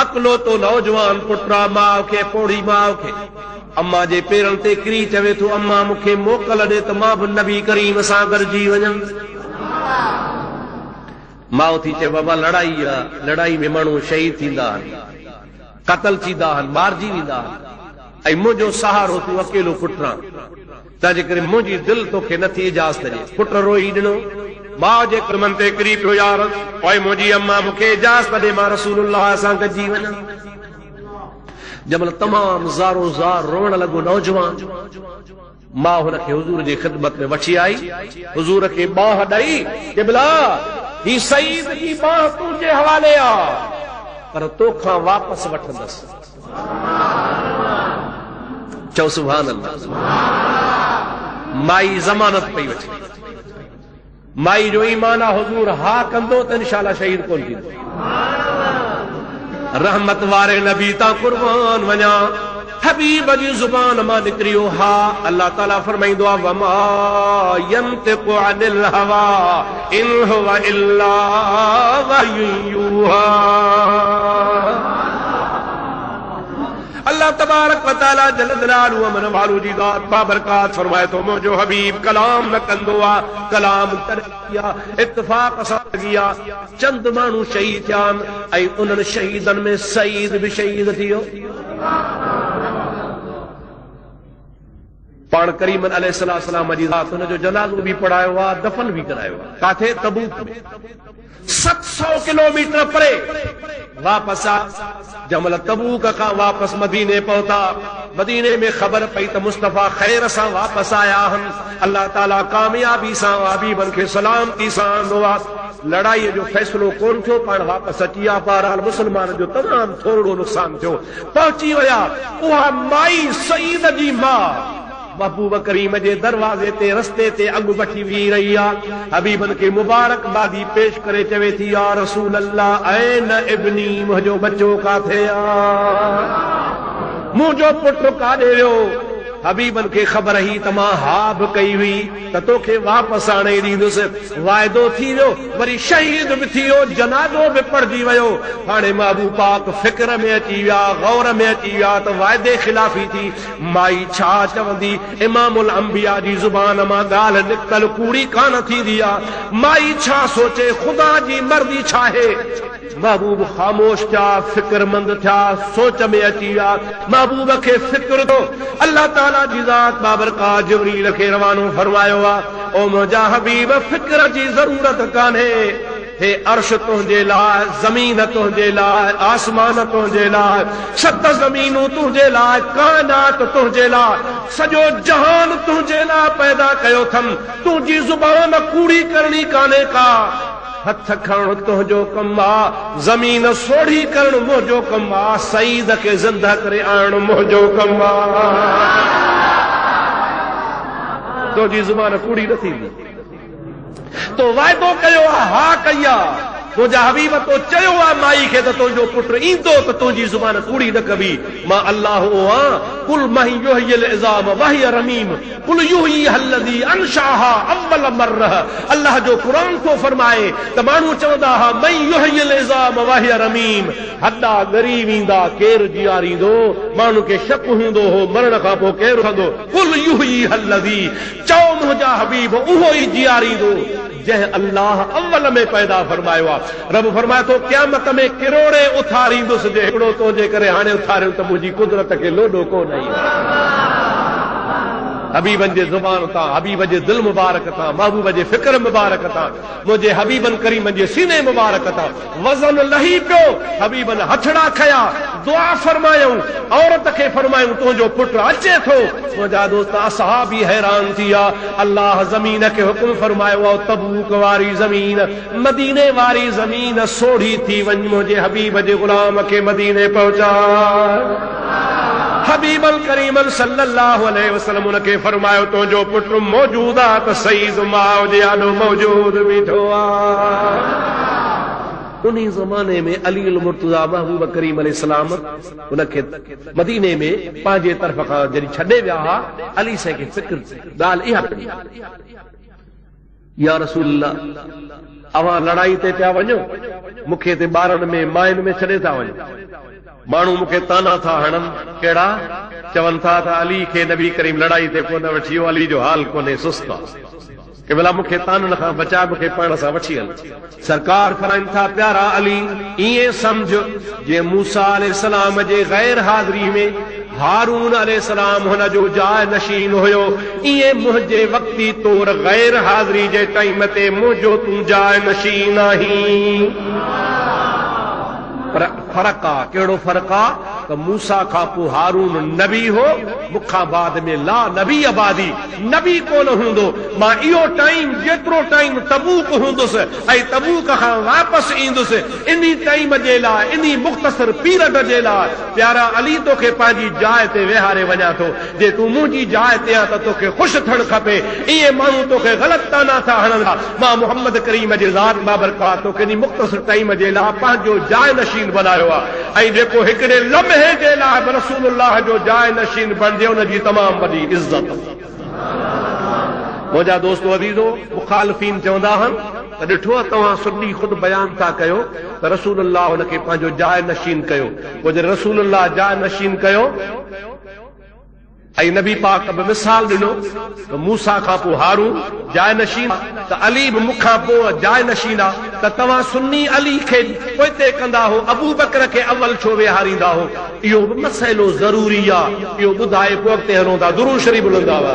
अकलो तो नौजवान पुट आहे। माउ खे पोड़ी माउ खे अम्मा जे पेरनि ते किरी चवे थो, अम्मा मूंखे मोकल ॾे त मां बि नबी करीम सां गॾिजी वञा। माउ थी चए बाबा लड़ाई आहे, लड़ाई में माण्हू शहीद थींदा आहिनि, क़तल थींदा आहिनि, मारिजी वेंदा आहिनि। ऐं मुंहिंजो सहारो तूं अकेलो पुट आहे, तंहिंजे करे मुंहिंजी दिलि तोखे नथी इजाज़त ॾे। पुट रोई ॾिनो, माउ जे कदमनि ते किरी पियो, यार ओए मुंहिंजी अम्मा मूंखे इजाज़त ॾे, मां रसूलुल्लाह सां गॾिजी वञा। जमल तमामु ज़ारो ज़ार रोअण लॻो नौजवान। माउ हुनखे हुजूर जी ख़िदमत में वठी आई, हुजूर खे बाह ॾेई कि बिला ही सईद जी बाह तुंहिंजे हवाले आहे, पर तोखां वापसि वठंदसि। चओ सुभान अल्लाह। माई ज़मानत पई वठे। माई जो ईमान आहे हुजूर हा कंदो त इंशाअल्लाह शहीद कोन थींदो। रहमत वारे नबी तां कुर्बान वञा, हबीब जी ज़ुबान मां निकिरियो हा। अल्लाह ताला फरमाईंदो आहे वमा यंतिकु अनिल हवा इन हुवा इल्ला वह्युन यूहा। अल्लाह तबारक व तआला जल जलालहु अमन वालो जी ज़ात बाबरकात फरमाए थो, मुंहिंजो हबीब कलाम न कंदो आहे, कलाम तरकिया इत्तिफ़ाक़ सां लॻी आहे। चंद माण्हू शहीद थिया ऐं उन्हनि शहीदनि में सईद बि शहीद थी वियो। पाण करीम अलैहिस्सलाम जी ज़ात हुनजो जनाज़ो बि पढ़ायो आहे, दफ़न बि करायो आहे। काथे? तबूक में। 700 किलोमीटर परे वापस आ। जमल तबूक खां वापस मदीने पहुता। मदीने में ख़बर पई त मुस्तफ़ा ख़ैर सां वापस आया आहिनि। अल्लाह ताला कामयाबी सां हबीबनि खे सलामती सां आंदो आहे। लड़ाई जो फ़ैसिलो कोन थियो, पाण वापसि अची विया। बहरहाल मुस्लमान जो तमामु थोरो नुक़सान थियो। पहुची विया। उहा माई सईद जी माउ महबूब करीम जे दरवाज़े ते रस्ते ते अॻु वठी बीही रही आहे। हबीबनि खे मुबारकबादी पेश करे चवे थी, या रसूल अल्लाह ऐन इब्नी, मुंहिंजो बच्चो काथे आहे, मुंहिंजो पुट काॾे वियो? हबीबनि खे ख़बर ही त मां हा बि कई हुई त तोखे वापसि आणे ॾींदुसि। वाइदो थी वियो, वरी शहीद बि थी वियो, जनाज़ो बि पढ़जी वियो। हाणे महबूब पाक फिक्र में अची विया, गौर में अची विया त वाइदे ख़िलाफ़ी थी। माई छा चवंदी? इमामुल अंबिया जी ज़ुबान मां ॻाल्हि निकतल कूड़ी कान थींदी आहे। माई छा सोचे? ख़ुदा जी मर्ज़ी छा आहे? महबूब ख़ामोश थिया, फ़िक्रमंद थिया, सोच में अची विया। महबूब खे फ़िक्र तो अल्लाह ताला जी ज़ात बाबरकात जिब्रील खे रवानो फरमायो आहे, ओ मुंहिंजा हबीब फ़िक्र जी ज़रूरत कान्हे। हे अर्श तुंहिंजे लाइ, ज़मीन तुंहिंजे लाइ, आसमान तुंहिंजे लाइ, सत ज़मीनूं तुंहिंजे लाइ, काइनात तुंहिंजे लाइ, सॼो जहान तुंहिंजे लाइ पैदा कयो अथमि। तुंहिंजी ज़ुबान कूड़ी करणी कान्हे का। हथ खणणु तुंहिंजो कमु आहे, ज़मीन सोढ़ी करणु मुंहिंजो कमु आहे, सईद खे ज़िंदा करे आणणु मुंहिंजो कमु आहे। तुंहिंजी ज़ुबान कूड़ी न थींदी। तो वाइदो कयो आहे, हा कई आहे, तुंहिंजा हबीब तो चयो आहे माई खे त तुंहिंजो पुटु ईंदो त तुंहिंजी ज़ुबान कूड़ी न कबी। मां अल्लाह आहियां, कुल मही युहियल इज़ाम वहिय रमीम, कुल युहयीहा अल्लज़ी अंशअहा अव्वल मर्रा। अल्लाह जो क़ुरान थो फरमाए त माण्हू चवंदा हा मई युहियल इज़ाम वहिय रमीम, हॾा ॻरी वेंदा, केरु जीआरींदो? माण्हू खे शक हूंदो हो मरण खां पोइ केरु कंदो? कुल युहयीहा अल्लज़ी, चओ मुंहिंजा हबीब उहो ई जीआरींदो जंहिं अल्लाह अव्वल में पैदा फरमायो आहे। रब फरमाए थो क़यामत में किरोड़े उथारींदुसि, जे हिकिड़ो तुंहिंजे करे हाणे उथारियो त मुंहिंजी कुदरत खे लोॾो कोन आई। हबीबन जे ज़ुबान तां, हबीब जे दिल मुबारक तां, महबूब जे फ़िक्र मुबारक तां, मुंहिंजे हबीबन करीमन जे सीने मुबारक तां वज़न लही पियो। हबीबन हथड़ा खया, दुआ फरमायूं, औरत खे फरमायूं तुंहिंजो पुटु अचे थो। मुंहिंजा दोस्त असहाबी हैरान थी विया। अल्लाह ज़मीन खे हुकुम फरमायो आहे, तबूक वारी ज़मीन, मदीने वारी ज़मीन सोढ़ी थी वञ, मुंहिंजे हबीब जे ग़ुलाम खे मदीने पहुचा। हबीबल करीमल सल्लल्लाहु अलैहि वसल्लम उनखे फरमायो तुंहिंजो पुटु मौजूद आहे त सही ज़ुमाओ जे आॾो मौजूद बीठो आहे। उन ज़माने में अली अल मुर्तज़ा महबूब करीम अलैहिस्सलाम उनखे मदीने में पंहिंजे तरफ़ खां जॾहिं छॾे विया हा, अली साईं खे फ़िक्र ॻाल्हि इहा पई, या रसूलल्लाह अवां लड़ाई ते पिया वञो, मूंखे ते ॿारनि में मायुनि में छॾे था वञो। माण्हू मूंखे ताना था हणनि, कहिड़ा चवनि था त अली खे नबी करीम लड़ाई ते कोन वठी वियो, अली जो हाल कोन्हे, सुस्त आहे, कि भला मूंखे ताननि खां बचा, मूंखे पाण सां वठी हल। सरकार फरमाइनि था प्यारा अली ईअं सम्झ जीअं मूसा अलैहिस्सलाम जे गैर हाज़िरी में हारून अलैहिस्सलाम हुन जो जाइ नशीन हुयो, ईअं मुंहिंजे वक़्ती तौर गैर हाज़िरी जे टाइम ते मुंहिंजो तूं जाइ नशीन आहीं। पर फ़र्क़ु आहे, कहिड़ो फ़र्क़ु आहे त मूसा खां पोइ हारून नबी हो, मूंखां बाद में ला नबी आबादी, नबी कोन हूंदो। मां इहो टाइम जेतिरो टाइम तबूक हूंदुसि ऐं तबूक खां वापसि ईंदुसि, इन टाइम जे लाइ, इन मुख़्तसर पीरियड जे लाइ प्यारा अली तोखे पंहिंजी जाइ ते विहारे वञा थो। जे तूं मुंहिंजी जाइ ते आहे त तोखे ख़ुशि थियणु खपे। ईअं माण्हू तोखे ग़लति ताना था हणनि था। मां मुहम्मद करीम जे ज़ात बाबरकात तोखे इन मुख़्तसर टाइम जे लाइ पंहिंजो जाइ नशीन बनायो आहे, ऐं जेको हिकिड़े लम्हे जे लाइ रसूलुल्लाह जो जाइ नशीन बणिजे उनजी तमामु वॾी इज़त। मुंहिंजा दोस्तो अज़ीज़ो, मुखालिफ़ीन चवंदा आहिनि त ॾिठो तव्हां सुन्नी ख़ुदि बयान था कयो त रसूलुल्लाह हुनखे पंहिंजो जाइ नशीन कयो। पोइ जॾहिं रसूलुल्लाह जाइ नशीन कयो ऐं नबी पाक बि मिसाल ॾिनो त मूसा खां पोइ हारून जाइ नशीन, त अली बि मूंखां पोइ जाइ नशीन आहे, त तव्हां सुन्नी अली खे पोइते कंदा हो, अबू बकर खे अव्वल छो विहारींदा हो? इहो बि मसइलो ज़रूरी आहे, इहो ॿुधाए पोइ अॻिते हलूं था। दुरूद शरीफ़ ॿुधंदा हुआ।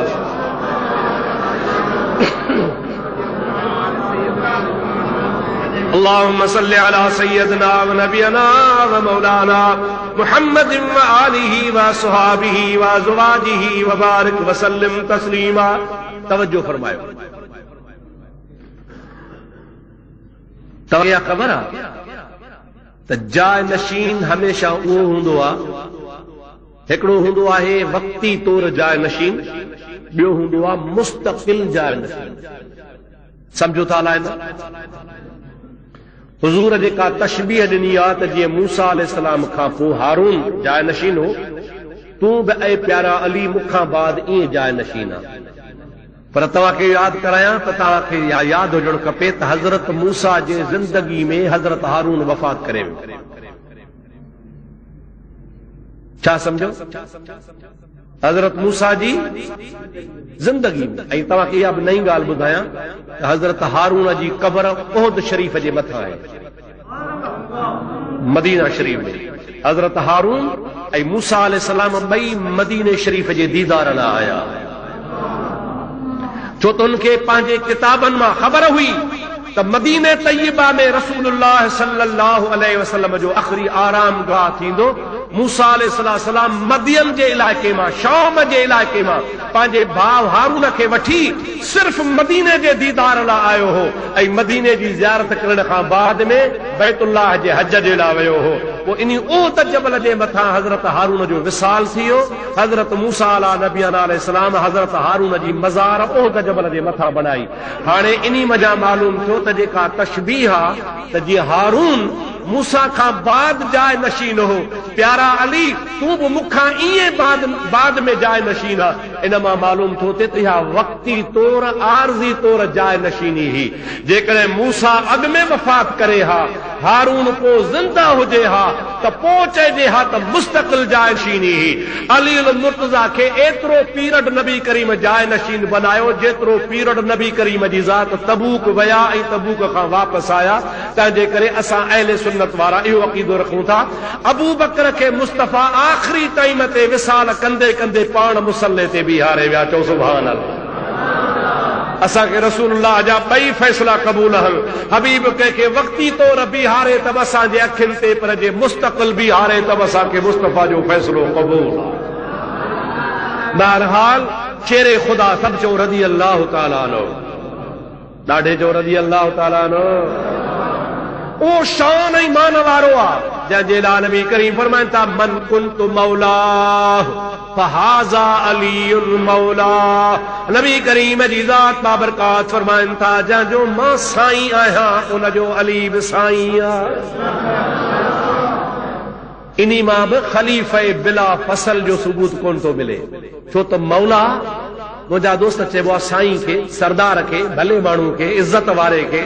اللهم صل على سيدنا ونبينا ومولانا محمد وآله وصحابه وأزواجه وبارك وسلم تسليما। توجہ فرماयो, तव्हां ख़बर आहे त जाइ नशीन हमेशा उहो हूंदो आहे, हिकिड़ो हूंदो आहे वक़्ती तौर जाइ नशीन, ॿियो हूंदो आहे मुस्तक़िल जाइ नशीन। सम्झो था अलाए न हुज़ूर जेका तशबीह ॾिनी आहे त जीअं मूसा अलैहिस्सलाम खां पोइ हारून जाइ नशीन हो, तूं बि ऐं प्यारा अली मूंखां बाद ईअं जाइ नशीन आहे। पर तव्हांखे यादि करायां त तव्हांखे यादि हुजणु खपे त हज़रत मूसा जे ज़िंदगी में हज़रत हारून वफ़ात करे वियो। छा सम्झो? हज़रत मूसा जी ज़िंदगी में। ऐं तव्हांखे इहा बि नई ॻाल्हि ॿुधायां त हज़रत हारून जी क़बर उहद शरीफ़ जे मथां आहे। मदीना शरीफ में हजरत हारून ऐं मूसा अलैहिस्सलाम ॿई मदीने शरीफ जे दीदार लाइ आया, छो त उनखे पंहिंजे किताबनि मां ख़बर हुई त मदीने तय्यबा में रसूलुल्लाह सल्लल्लाहु अलैहि वसल्लम जो आख़िरी आराम गाह थींदो। मूसा अलैहिस्सलाम मदियन जे इलाइक़े मां, शाम जे इलाइक़े मां पंहिंजे भाउ हारून खे वठी सिर्फ़ मदीने जे दीदार लाइ आयो हो ऐं मदीने जी ज़ियारत करण खां बाद में बैतुल्लाह जे हज जे लाइ वियो हो। पोइ इन ओहद जबल जे मथां हज़रत हारून जो विसाल थी वियो। हज़रत मूसा अलैहिस्सलाम हज़रत हारून जी मज़ार ओहद जबल जे मथां बनाई। हाणे इन मज़ा मालूम थियो त जेका तशबीह आहे त जीअं हारून मूसा खां बाद जाए नशीन हो, प्यारा अली तू भी मुखां ईअं बाद में जाए नशीन आहे। इन मां मालूम थियो थे त इहा वक्ती तौर आरज़ी तौर जाए नशीनी ही। जेकॾहिं मूसा अॻु में वफ़ात करे हा, हारून पोइ ज़िंदा हुजे हा त पोइ चइजे हा त मुस्तक़िल जाए नशीनी ही। अली मुर्तज़ा खे एतिरो पीरियड नबी करीम जाए नशीन बनायो जेतिरो पीरियड नबी करीम जी ज़ात तबूक विया ऐं तबूक खां वापसि आया। तंहिंजे करे असां अहले सुन्नत वारा इहो अक़ीदो रखूं था अबू बकर खे मुस्तफ़ा आख़िरी टाइम ते विसाल कंदे कंदे पाण मुसल्ले ते बीहारे विया। चओ सुभान अल्लाह। असांखे रसूलुल्लाह जा ॿई फ़ैसिला क़बूल आहिनि। हबीब कंहिंखे वक्ती तौर बीहारे त असांजे अखियुनि ते, पर जे मुस्तक़िल बीहारे त असांखे मुस्तफ़ा जो फ़ैसिलो क़बूल आहे। बहरहाल शेरे ख़ुदा सभु चओ रज़ी अल्लाह ताला अन्हु, ॾाढे चओ रज़ी अल्लाह ताला अन्हु। ओ शान ऐं मान वारो आहे जंहिंजे लाइ नबी करीम फरमाइनि था मन कुंतु मौला फहाज़ा अलीयुल मौला। नबी करीम जी ज़ात बाबरकात फरमाइनि था जंहिंजो मां साईं आहियां उनजो अली बि साईं आहे। इन्ही मां बि ख़लीफ़े बिला फसल जो सबूत कोन थो मिले, छो त मौला मुंहिंजा दोस्त चइबो आहे साईं खे, सरदार खे, भले माण्हू खे, इज़त वारे खे।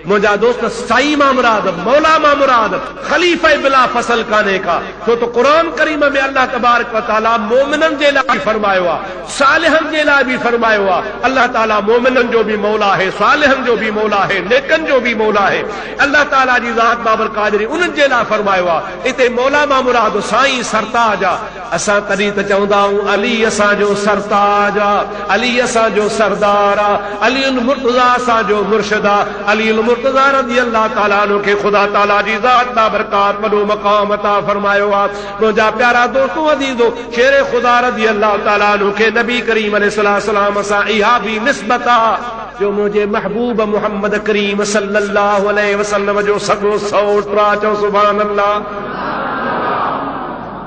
मुंहिंजा दोस्त साईं मां मुराद, मौला मां मुराद ख़लीफ़े बिला फसल कान्हे का, छो त क़ुरान करीम में अल्लाह तबारक व तआला मोमिननि जे लाइ फरमायो आहे, सालिहनि जे लाइ बि फरमायो आहे। अल्लाह ताला मोमिननि जो बि मौला है, सालिहनि जो बि मौला है, नेकनि जो बि मौला है। अल्लाह ताला जी ज़ात बाबरकात उन्हनि जे लाइ फरमायो आहे। हिते मौला मां मुराद साईं सरताज आहे। असां तॾहिं त चवंदा आहियूं अली असांजो सरताज आहे, अली असांजो सरदार आहे, अली मुर्तज़ा असांजो मुर्शिद आहे। अली मुर्तज़ा रज़ी अल्लाह ताला अन्हु खे ख़ुदा ताला जी ज़ात बाबरकात वॾो मक़ाम अता फरमायो आहे। मुंहिंजा प्यारा दोस्तो अज़ीज़ो, शेर ख़ुदा रज़ी अल्लाह ताला अन्हु खे नबी करीम अलैहिस्सलाम सां इहा भी निस्बत आहे जो मुंहिंजे महबूब मुहम्मद करीम सल्लल्लाहु अलैहि वसल्लम जो सॻो सौट आहे। चओ सुभान अल्लाह।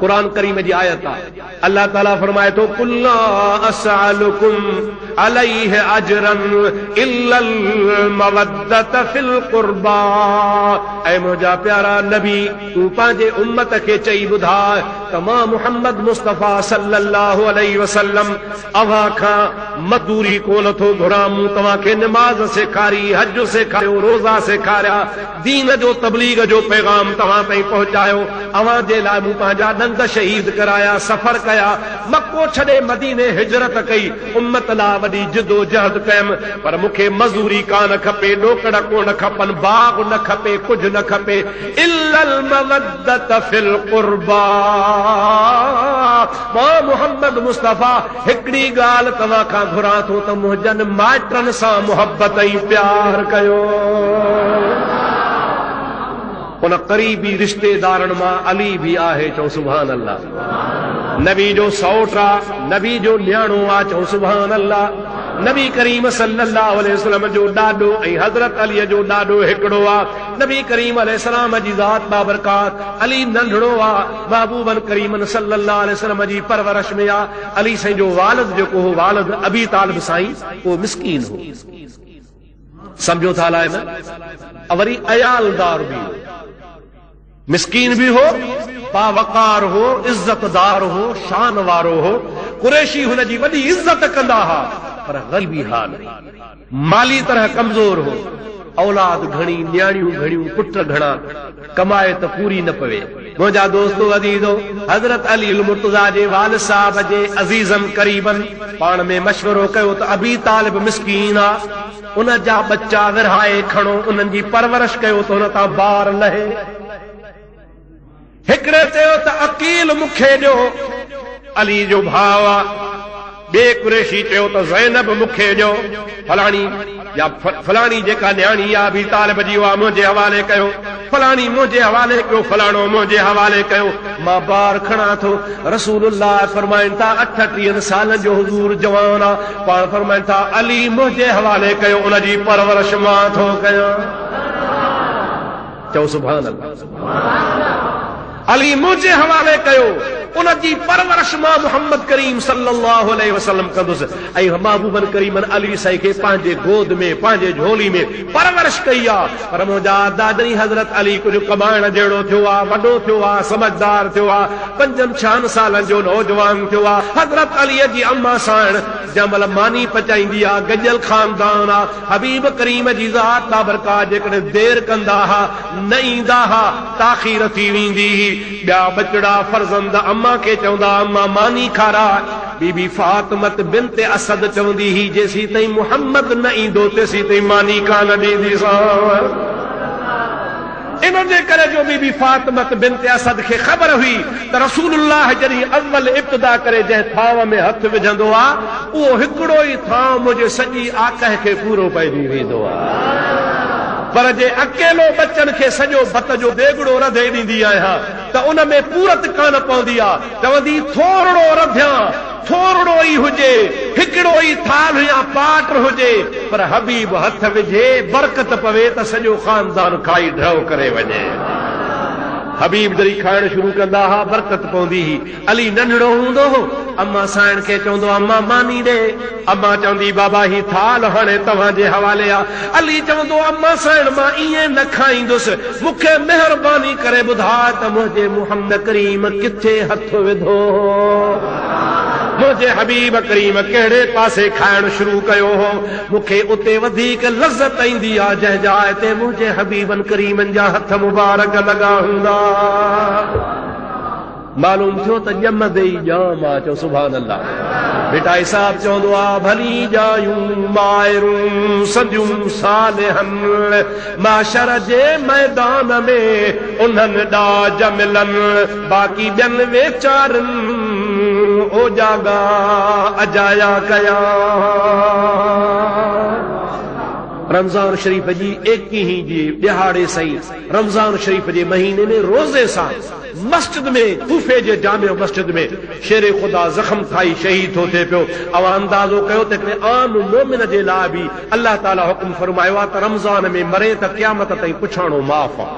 कुरान करीम जी आयत आहे, अल्लाह ताला फरमाए थो कुल्ला असअलुकुम अलैहि अजरन इल्लल मवद्दत फिल कुर्बा। ऐ मुंहिंजा प्यारा नबी तू पंहिंजे उम्मत खे चई ॿुधाए त मां मुहम्मद मुस्तफ़ा सल्लल्लाहु अलैहि वसल्लम अव्हां खां मज़दूरी कोन थो घुरां। मूं तव्हांखे निमाज़ सेखारी, हज सेखारियो, रोज़ा सेखारिया, दीन जो तबलीग जो पैगाम तव्हां ताईं पहुचायो। अव्हां जे लाइ मूं पंहिंजा ॾंद शहीद कराया, सफ़र कया, मक्को छॾे मदीने हिजरत कई, उम्मत लाइ वॾी जिदोजहद कयमि। पर मूंखे मज़दूरी कान खपे, ॾोकड़ कोन खपनि, बाग़ न खपे, कुझु न खपे, इल्लल मवद्दत फिल कुर्बा। मां मुहम्मद मुस्तफ़ा हिकिड़ी ॻाल्हि तव्हां खां घुरां थो त मुंहिंजनि माइटनि सां मुहबत ऐं प्यार कयो। उन क़रीबी रिश्तेदारनि मां अली भी आहे। चओ सुभान अल्लाह। नबी जो सौट आहे, नबी जो न्याणो आहे। चओ सुभान अल्लाह। नबी करीम सल्लल्लाहु अलैहि वसल्लम जो ॾाॾो ऐं हज़रत अली जो ॾाॾो हिकिड़ो आहे। नबी करीम अलैहिस्सलाम जी ज़ात बाबरकात अली नंढड़ो आहे, महबूबन करीमन सल्लल्लाहु अलैहि वसल्लम जी परवरिश में आहे। अली साईं जो वालिद जेको हो, वालिद अबी तालिब साईं, उहो मिस्कीन हो, सम्झो था अलाए न, वरी अयालदार भी हो, मिस्कीन भी हो, बावकार हो, इज्जतदार हो, शान वारो हो। कुरैशी हुनजी वॾी इज्जत कंदा हा, पर ग़रीबी हाल, माली तरह कमज़ोर हो, औलाद घणी, न्याणियूं घणियूं, पुट घणा, कमाए त पूरी न पवे। मुंहिंजा दोस्तो अज़ीज़ो, हज़रत अली मुर्तज़ा जे वालिद साहब जे अज़ीज़न करीबन पाण में मशवरो कयो त अबी तालिब मिस्कीन आहे, उन जा बच्चा विरहाए खणो, उन्हनि जी परवरिश कयो त हुन तां ॿार लहे। हिकिड़े चयो त अकील मूंखे ॾियो, अली जो भाउ आहे। ॿिए कुरैशी चयो त ज़ैनब मूंखे ॾियो, फलाणी या फलाणी जेका न्याणी आहे अबी तालिब जी उहा मुंहिंजे हवाले कयो, फलाणी मुंहिंजे हवाले कयो, फलाणो मुंहिंजे हवाले कयो। मां ॿार खणा थो। रसूलुल्लाह फरमाइनि था 38 सालनि जो हुज़ूर जवान आहे, पाण फरमाइनि था अली मुंहिंजे हवाले कयो, उनजी परवरिश मां थो कयां। चओ सुभान अल्लाह। अली मुंहिंजे हवाले कयो, उनजी परवरिश मां मुहम्मद करीम सल्लल्लाहु अलैहि वसल्लम कंदुसि। ऐं महबूबन करीमन अली साईं खे पंहिंजे गोद में पंहिंजे झोली में परवरिश कई आहे। पर मुंहिंजा दादरी हज़रत अली कुझु कमाइण जहिड़ो थियो आहे, वॾो थियो आहे, समझदार थियो आहे, 5-6 सालनि जो नौजवान थियो आहे। हज़रत अलीअ जी अम्मा साण जंहिंमहिल मानी पचाईंदी आहे, गजल ख़ानदान आहे, हबीब करीम जी ज़ात बाबरकात जेकॾहिं देरि कंदा हुआ, न ईंदा हुआ, ताख़ीर थी वेंदी हुई। ॿिया बचड़ा फर्ज़ंद अम्मा खे चवंदा अम्मा मानी खारा। बीबी फातिमत बिन्त असद चवंदी हुई जेसीं ताईं मुहम्मद न ईंदो तेसीं ताईं मानी कान ॾींदी सां। इन जे करे जो बीबी फातिमत बिन्त असद खे ख़बर हुई त रसूलुल्लाह जॾहिं अव्वल इब्तिदा करे जंहिं थांव में हथ विझंदो आहे उहो हिकिड़ो ई थांव मुंहिंजे सॼी आकह खे पूरो पइजी वेंदो आहे। पर जे अकेलो बच्चन खे सॼो भत जो देगड़ो रधे ॾींदी आहियां त उन में पूरत कान पवंदी आहे। चवंदी थोरो रधियां, थोरो ई हुजे, हिकिड़ो ई थाल या पाट हुजे, पर हबीब हथ विझे बरकत पवे त सॼो खानदान खाई ढव करे वञे। हबीब जॾहिं खाइण शुरू कंदा हुआ बरकत पवंदी हुई। अली नंढड़ो हूंदो हो, अम्मा साइण खे चवंदो अम्मा मानी ॾे। अम्मा चवंदी बाबा ही थाल हाणे तव्हांजे हवाले आहे। अली चवंदो अम्मा साइण मां ईअं न खाईंदुसि, मूंखे महिरबानी करे ॿुधा त मुंहिंजे मुहम्मद करीम किथे हथ विधो, मुंहिंजे हबीब करीम कहिड़े पासे खाइण शुरू कयो हो। मूंखे उते वधीक लज़त ईंदी आहे जंहिं जाइ ते मुंहिंजे हबीबन करीमन जा हथ मुबारक लॻा हूंदा। मालूम थियो त ॼमंदे ई ॼाम आहे। चओ सुभान अल्लाह। बेटा हिसाब चवंदो आहे भली जायूं मायरूं सॼूं सालिहन माशर जे मैदान में उन्हनि ॾा जमिलनि, बाक़ी ॿियनि वेचारनि ओ जागा अजाया कया। रमज़ान शरीफ जी 21 जी ॾिहाड़े सही रमज़ान शरीफ जे महीने में रोज़े सां मस्जिद में कूफे जे जामे मस्जिद में शेर खुदा ज़ख़्म खाई शहीद थो थिए पियो। अवां अंदाज़ो कयो त हिकिड़े आम मोमिन जे लाइ बि अल्लाह ताला हुकुम फरमायो आहे त रमज़ान में मरे त क़यामत ताईं पुछाणो माफ़ आहे।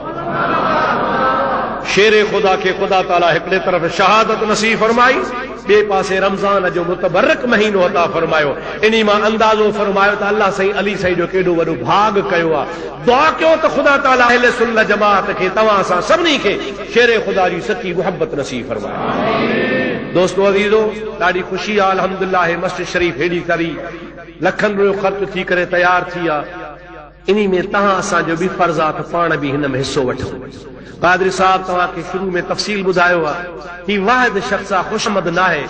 शेर खुदा खे खुदा ताला हिकिड़े तरफ़ शहादत नसीब फरमाई, ॿिए पासे रमज़ान जो मुतबरक महीनो अता फरमायो। इन्ही मां अंदाज़ो फरमायो त अल्लाह साईं अली साईं जो केॾो वॾो भाग कयो आहे। दुआ कयो त खुदा ताला अहले सुन्नत जमात खे तव्हां सां सभिनी खे शेर खुदा जी सची मुहब्बत नसीब फरमाए। दोस्तो अज़ीज़ो, ॾाढी ख़ुशी आहे अल्हम्दुलिल्लाह मस्जिद शरीफ हेॾी करी लखनि रुपयो ख़र्च थी करे तयार थी आहे। इन्ही में तव्हां असांजो बि फर्ज़ आहे त पाण बि हिन में हिसो वठो। कादरी साहब तव्हांखे शुरू में तफ़सील ॿुधायो आहे ही वाहिद शख़्स आहे, ख़ुशमद न आहे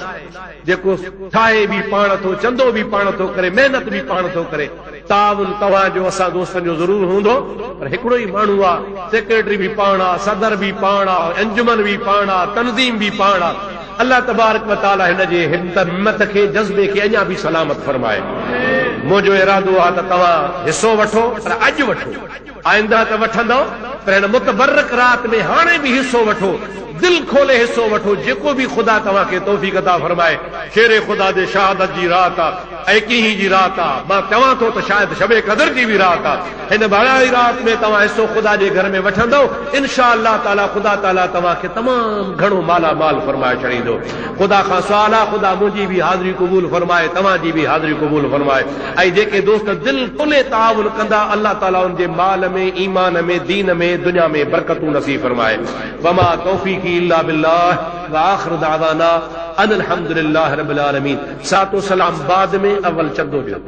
जेको ठाहे बि पाण थो, चंदो बि पाण थो करे, महिनत बि पाण थो करे। ताउन तव्हांजो असां दोस्तनि जो ज़रूरु हूंदो, पर हिकिड़ो ई माण्हू आहे, सेक्रेटरी बि पाण आहे, सदर बि पाण आहे, अंजुमन बि पाण आहे, तनज़ीम बि पाण आहे। अल्लाह तबारक व तआला हिन जे हिम्मत खे जज़्बे खे अञा बि सलामत फरमाए। मुंहिंजो इरादो आहे त तव्हां हिसो वठो, पर अॼु वठो, आइंदा त वठंदो, पर हिन मुतबरक रात में हाणे बि हिसो वठो, दिल खोले हिसो वठो, जेको बि ख़ुदा तव्हांखे तौफ़ीक़ अता फरमाए। शेरे ख़ुदा जे शहादत जी रात आहे, 21 जी रात आहे। मां चवां थो त शायदि शबे क़दर जी बि रात आहे। हिन भलाई रात में तव्हां हिसो ख़ुदा जे घर में वठंदो, इंशा अल्लाह ताला ख़ुदा ताला तव्हांखे तमामु घणो माला माल फरमाए छॾींदो। ख़ुदा खां सुवाल आहे ख़ुदा मुंहिंजी बि हाज़िरी क़बूल फरमाए, तव्हांजी बि हाज़िरी क़बूल फरमाए। ऐं जेके दोस्त दिल खोले ताउन कंदा अल्लाह ताला उन जे माल में, ईमान में, दीन में, दुनिया में बरकतूं नसीब फरमाए। वमा तौफ़ीक़ी इल्ला बिल्लाह व आख़िर दावाना अनिल हम्दुलिल्लाह रब्बिल आलमीन। सातो सलाम बाद में अव्वल चंदो जो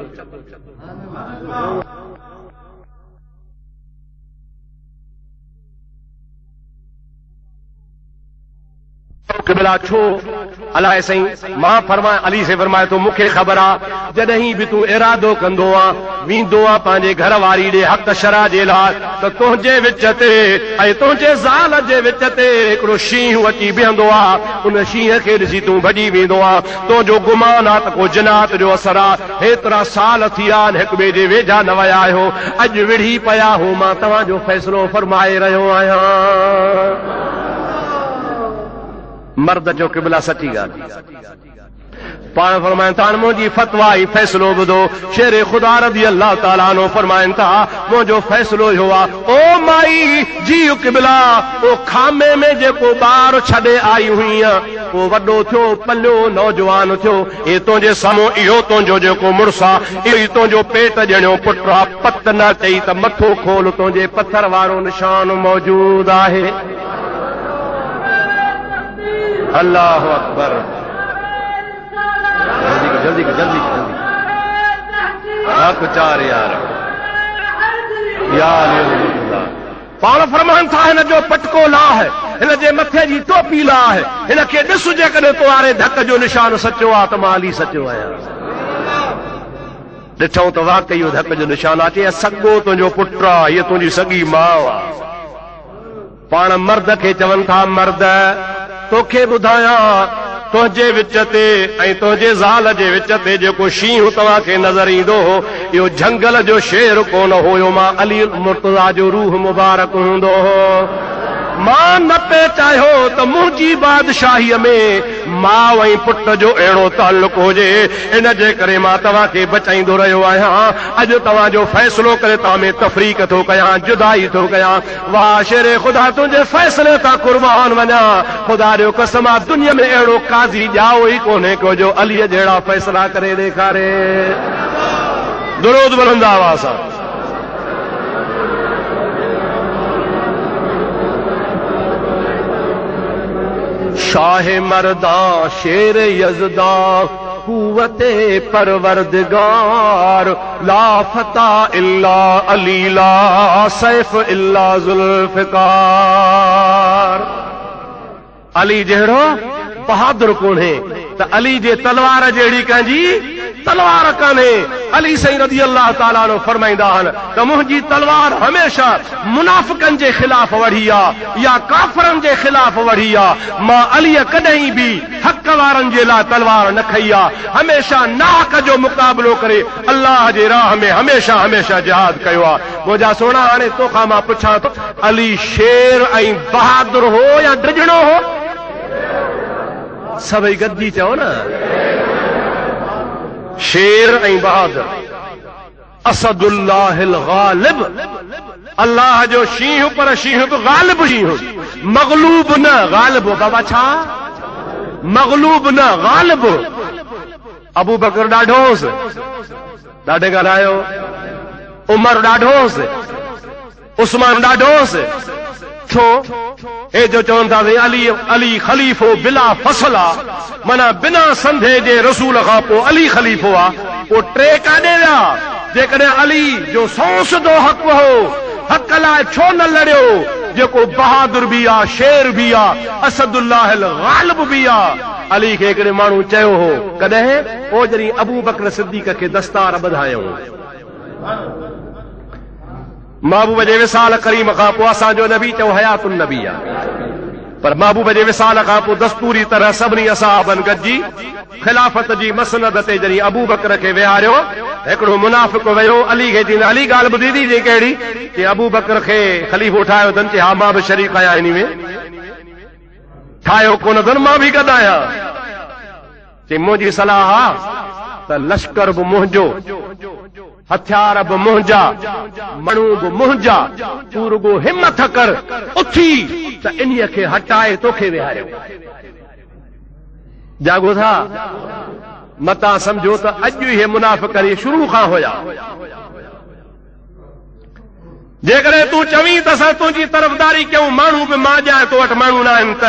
किबला छो अलाए सही मां फरमाए अली से फरमाए तो मूंखे ख़बर आहे जॾहिं बि तूं इरादो कंदो आहे वेंदो आहे पंहिंजे घर वारी ॾे हक़ शरा जे लाइ त तुंहिंजे विच ते ऐं तुंहिंजे ज़ाल जे विच ते हिकिड़ो शींहुं अची बीहंदो आहे उन शींहं खे ॾिसी तूं भॼी वेंदो आहे तुंहिंजो गुमान आहे त को जिनात जो असर आहे हेतिरा साल थी विया आहिनि हिक ॿिए जे वेझा न विया आहियो अॼु विढ़ी पिया हो मां तव्हांजो फ़ैसिलो फरमाए रहियो आहियां मर्द जो किबला सची ॻाल्हि पाण फरमाइनि था मुंहिंजी फतवा ई फ़ैसिलो ॿुधो शेर ख़ुदा रज़ी अल्लाह ताला अन्हु फरमाइनि था मुंहिंजो फ़ैसिलो इहो आहे ओ माई जी किबला ओ खामे में जेको ॿार छॾे आई हुई उहो वॾो थियो पलियो नौजवान थियो हे तुंहिंजे साम्हूं इहो तुंहिंजो जेको मुड़ुसु आहे इहो ई तुंहिंजो पेट ॼणियो पुटु आहे पत न चई त मथो खोल तुंहिंजे पथर वारो निशान मौजूदु आहे अल्लाह अकबर जल्दी जल्दी हक़ चार यार पाण फरमान था हिन जो पटको ला है हिन जे मथे जी टोपी ला है हिन खे ॾिस जेकॾहिं तुआरे धक जो निशान सचो आहे त मां अली सचो आहियां ॾिठऊं त वाकई इहो धक जो निशान आहे चई सॻो तुंहिंजो पुटु आहे हीअ तुंहिंजी सॻी माउ आहे पाण मर्द खे चवनि था मर्द तोखे ॿुधायां तुंहिंजे विच ते ऐं तुंहिंजे ज़ाल जे विच ते जेको शींहुं तव्हांखे नज़र ईंदो हो इहो झंगल जो शेर कोन हुयो मां अली मुर्तज़ा जो रूह मुबारक हूंदो हो मां न पे चाहियो त मुंहिंजी बादशाहीअ में माउ ऐं पुट जो अहिड़ो ताल्लुक हुजे इन जे करे मां तव्हांखे बचाईंदो रहियो आहियां अॼु तव्हांजो फ़ैसिलो करे तव्हां में तफ़रीक़ थो कयां जुदाई थो कयां वाह शेरे ख़ुदा तुंहिंजे फ़ैसिले तां क़ुर्बान वञा ख़ुदा जो कसम आहे दुनिया में अहिड़ो काज़ी ॼाओ ई कोन्हे को जो अलीअ जहिड़ा फ़ैसिला करे ॾेखारे दुरूद बुलंद आवाज़ सां शाह मर्दा शेर यज़दा कुव्वते परवरदिगार ला फता इल्ला अली ला सैफ इल्ला जुल्फ़िकार अली जहिड़ो बहादुर कोन्हे त अली जे तलवार जहिड़ी कंहिंजी तलवार कान्हे अली साईं रज़ी अल्लाह ताला अन्हु फरमाईंदा आहिनि त मुंहिंजी तलवार हमेशा मुनाफ़िकनि जे ख़िलाफ़ वढ़ी आहे या काफ़िरनि जे ख़िलाफ़ वढ़ी आहे मां अलीअ कॾहिं बि हक़ वारनि जे लाइ तलवार न खई आहे हमेशा नाहक जो मुक़ाबिलो करे अल्लाह जे राह में हमेशा हमेशा जिहाद कयो आहे मुंहिंजा सोना हाणे तोखां मां पुछां थो अली शेर ऐं बहादुर हो या ड्रिजणो हो सभई गॾिजी चओ न शेर ऐं बहादुर असदुल्लाहिल गालिब अल्लाह जो शींहुं पर शींहुं बि गालिब शींहुं मग़लूब न गालिब बाबा छा मग़लूब न गालिब अबू बकर ॾाढो होसि ॾाढे ॻाल्हायो उमर ॾाढो होसि उस्मान ॾाढो होसि छो हे जो चवनि था अली अली ख़लीफ़ो बिला फसला माना बिना संधे जे रसूल खां पोइ अली ख़लीफ़ो आहे पोइ टे काॾे विया जेकॾहिं अली जो सौंसदो हक़ हो हक़ लाइ छो न लड़ियो जेको बहादुर बि आहे शेर बि आहे असदुल्लाहिल गालिब बि आहे अली खे हिकिड़े माण्हू चयो हो कॾहिं पोइ जॾहिं अबू बकर सिद्दीक़ खे दस्तार ॿधायूं महबूब जे विसाल करीम खां पोइ असांजो नबी चओ हयातुन नबी आहे पर महबूब जे विसाल खां पोइ दस्तूरी तरह सभिनी असहाबनि गॾिजी ख़िलाफ़त जी मसनद ते जॾहिं अबू बकर खे विहारियो हिकिड़ो मुनाफ़िक़ वियो अली खे चईंदो अली ॻाल्हि ॿुधी थी जे कहिड़ी कि अबू बकर खे ख़लीफ़ो ठाहियो अथनि चई हा मां बि शरीक आहियां हिन में ठाहियो कोन अथनि मां बि गॾु आहियां चई मुंहिंजी सलाह आहे त लश्कर बि मुंहिंजो हथियार बि मुंहिंजा माण्हू बि मुंहिंजा तूं रुगो हिमत कर उथी त इन्हीअ खे हटाए तोखे विहारियो जागो था मता सम्झो त अॼु इहे मुनाफ़िक़ शुरू खां हुया जेकॾहिं तूं चवीं त असां तुंहिंजी तरफ़दारी कयूं माण्हू बि मां ॼाए तो वटि माण्हू न आहिनि त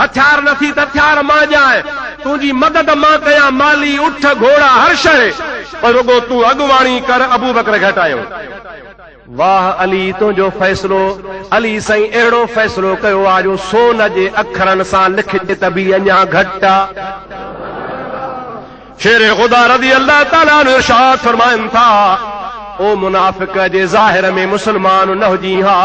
हथियार नथी त हथियार मां ॼाए तुझी मदद मां कया माली उठ घोड़ा हर शय पर रुगो तू अगवाणी कर अबू बकर घटायो। वाह अली तुझो फैसलो अली साईं अहिड़ो फैसलो कयो आहे जो सोन जे अखरनि सां लिखजे त बि अञा घटि आहे। शेर ख़ुदा रज़ी अल्लाह ताला अन्हु इरशाद फरमाइनि था ओ मुनाफ़िक जे ज़ाहिर में मुस्लमान न हुजी हा,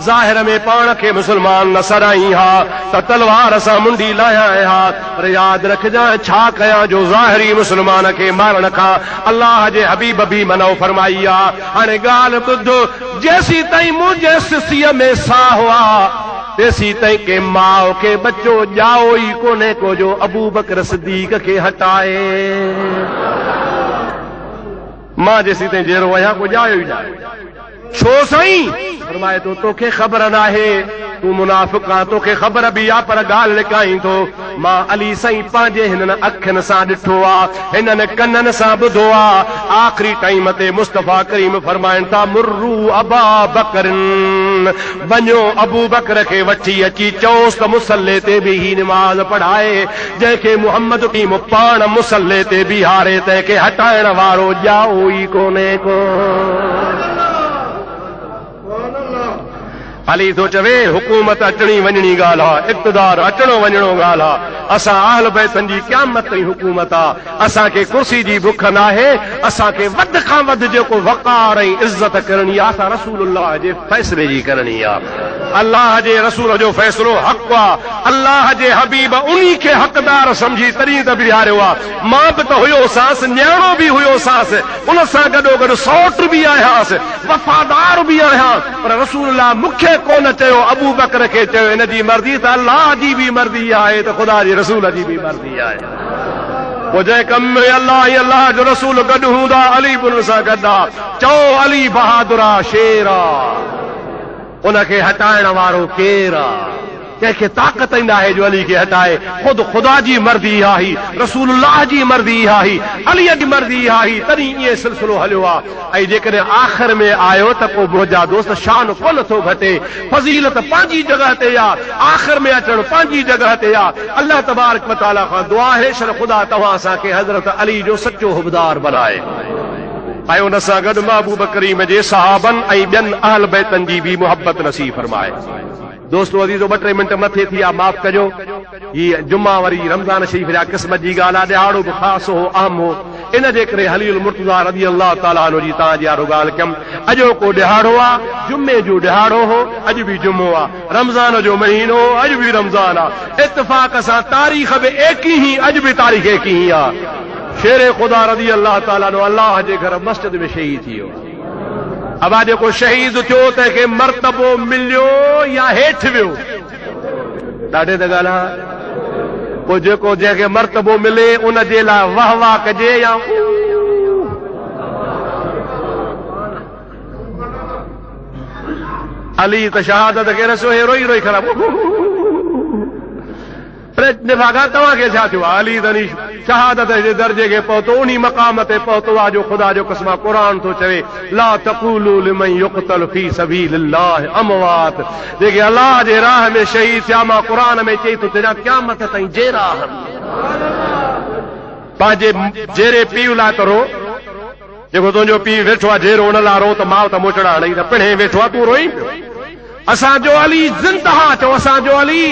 ज़ाहिर में पाण खे मुस्लमान न सराई हा त तलवार सां मुंडी लाहिया हा, पर यादि रखजांइ छा कयां जो ज़ाहिरी मुस्लमान खे मारण खां अल्लाह जे हबीब बि मनो फरमाई आहे। हाणे ॻाल्हि ॿुधो, जेसी ताईं मुंहिंजे सिसीअ में साह हुआ तेसी ताईं के माउ के बच्चो ॼाओ ई कोन्हे को जो अबू बकर सिद्दीक़ खे हटाए। मां जेसी ताईं जहिड़ो आहियां को ॼायो ई न। छो साईं? फरमाए थो तोखे ख़बर नाहे तू मुनाफ़िक़ आहे, तोखे ख़बर बि आहे पर ॻाल्हि लिकाई थो। मां अली साईं पंहिंजे हिननि अखियुनि सां ॾिठो आहे, हिननि कननि सां ॿुधो आहे। आख़िरी टाइम ते मुस्तफ़ा करीम फरमाइनि था मुर्रू अबा बकरन, वञो अबू बकर खे वठी अची चओसि त मुसल्ले ते बि ही निमाज़ पढ़ाए। जंहिंखे मुहम्मद टीम पाण मुसल्ले ते बीहारे तंहिंखे हटाइण वारो ॼाओ ई कोन्हे को। अली तो चवे हुकूमत अचणी वञणी ॻाल्हि आहे, इक़्तिदार अचणो वञणो ॻाल्हि आहे। असां अहल बैतनि जी क़यामत ताईं हुकूमत आहे। असांखे कुर्सी जी बुख नाहे, असांखे वध खां वधि जेको वक़ार ऐं इज़त करणी आहे असां रसूलुल्लाह जे फ़ैसिले जी करणी आहे। अल्लाह जे रसूल जो फ़ैसिलो हक़ आहे, अल्लाह जे हबीब उन्ही खे हक़दार सम्झी तॾहिं त बीहारियो आहे। मां बि त हुयो सास, न्याणो बि हुयो सास, उन सां गॾोगॾु सौट बि आहियांसि, वफ़ादार बि आहियां, पर रसूलुल्लाह मूंखे कोन चयो, अबू बकर खे चयो। इन जी मर्ज़ी त अल्लाह जी बि मर्ज़ी आहे त ख़ुदा जे रसूल जी बि मर्ज़ी आहे। पोइ जंहिं कम में अल्लाह ऐं अल्लाह जो रसूल गॾु हूंदा अली बि उन सां गॾु आहे। चओ अली बहादुर आहे, शेर आहे, उनखे हटाइण वारो केरु आहे? कंहिंखे ताक़त ई नाहे जो अली खे हटाए। ख़ुदि ख़ुदा जी मर्ज़ी आहे, रसूलुल्लाह जी मर्ज़ी आहे, अलीअ जी मर्ज़ी आहे, तॾहिं ईअं सिलसिलो हलियो आहे। ऐं जेकॾहिं आख़िर में आयो त पोइ मुंहिंजा दोस्त शान कोन थो घटे, फज़ीलत पंहिंजी जॻह ते आहे, आख़िर में अचणु पंहिंजी जॻह ते आहे। अल्लाह तबारक व तआला खां दुआ है शर ख़ुदा तव्हां असांखे हज़रत अली जो सचो हुबदार बनाए। ऐं उन सां गॾु महबूब करीम जे सहाबनि ऐं ॿियनि अहल बैतनि जी बि मुहबत नसीब फरमाए। दोस्तो अज़ीज़ो 2-3 मिंट मथे थी आहे, माफ़ कजो। हीअ जुमा वरी रमज़ान शरीफ़ जा क़िस्मत जी ॻाल्हि आहे, ॾिहाड़ो बि ख़ासि हो, अहम हो। इन जे करे हलील मुर्तज़ा रज़ी अल्लाह ताला अन्हु जी तव्हां जी यारो ॻाल्हि कयमि। अॼोको ॾिहाड़ो आहे, जुमे जो ॾिहाड़ो हो, अॼु बि जुमो आहे, रमज़ान जो महीनो हो, अॼु बि रमज़ान आहे। इत्तिफ़ाक़ सां तारीख़ बि एक ही, अॼु बि तारीख़ एक ही आहे। शेर ख़ुदा रज़ी अल्लाह ताला नो अल्लाह जे घर मस्जिद में शहीद थी वियो। अब जेको शहीद थियो तंहिंखे मर्तबो मिलियो या हेठि वियो? ॾाढे त ॻाल्हि। पोइ जेको जंहिंखे मर्तबो मिले उन जे लाइ वाह वाह कजे या अली त शहादत खे रसो हे रोई रोई ख़राब। निभागा तव्हांखे छा थियो आहे? अली तनी शहादत जे दर्जे खे पहुतो, उन मक़ाम ते पहुतो आहे जो ख़ुदा जो क़स्म क़ुरान थो चवे ला तक़ूलू लिमन युक़तल फी सबीलिल्लाह अमवात। जेके अल्लाह जे राह में शहीद थिया, मां क़ुरान में चई थो तेरा क़यामत ताईं जेरा पंहिंजे जेरे पीउ लाइ करो। जेको तुंहिंजो पीउ वेठो आहे जेरो, उन लाइ रो त माउ त मोचड़ा हणई त पिणे वेठो आहे, तूं रोई पियो। असांजो अली ज़िंदा, चओ असांजो अली,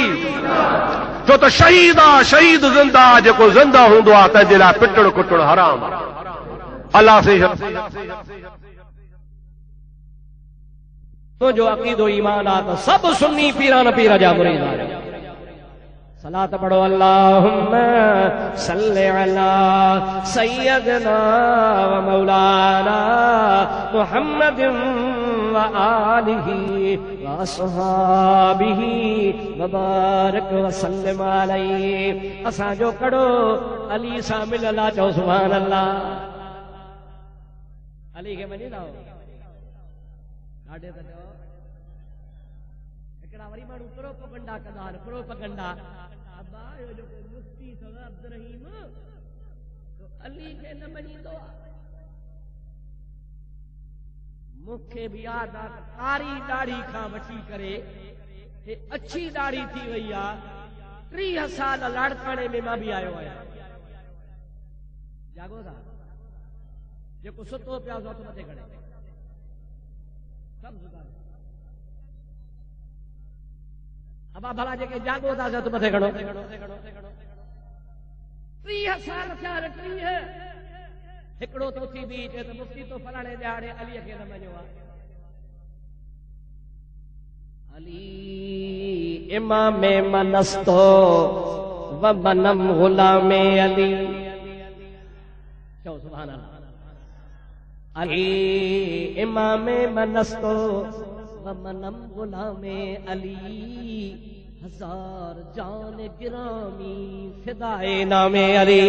छो त शहीद आहे, शहीद ज़िंदा, जेको ज़िंदा हूंदो आहे तंहिंजे लाइ पिटणु कुटणु हराम। अल्लाह से
तो जो अक़ीदो ईमान आहे त सभु सुन्नी पीरान पीर जा मुरीद आहिनि। सलात पढ़ो अल्लाहुम्मा सल्लि अला सय्यदना व मौलाना मुहम्मदिन व आलिही व असहाबिही व बारक व सल्लिम अलैहि। असांजो कड़ो अली सां मिलियल आहे, चओ सुभान अल्लाह। अली खे मञींदा हो? ॾाढे त चओ। हिकिड़ा वरी माण्हू प्रोपगंडा कंदा आहिनि, प्रोपगंडा। अब्बा इहो जेको मुफ्ती अथव अब्दुर्रहीम, अली खे न मञींदो आहे। मूंखे बि यादि आहे त कारी ॾाढ़ी खां वठी करे हे अछी ॾाढ़ी थी वई आहे, 30 साल लाड़काने में मां भी आयो आहियां। जागो था जेको सुतो पिया सो मथे खड़े सब सुधारे। अब भला जेके जागो था सो मथे खड़ो। 30 साल थिया 30 हिकिड़ो तो थी बि चए त मुफ्ती तो फलाणे ॾियारे अलीअ खे न मञियो आहे। अली इमाम मनस्तो व मनम गुलाम अली। चओ सुभान अल्लाह। अली इमाम मनस्तो व मनम गुलाम अली। 1000 जान गिरामी फिदाए नामे अली।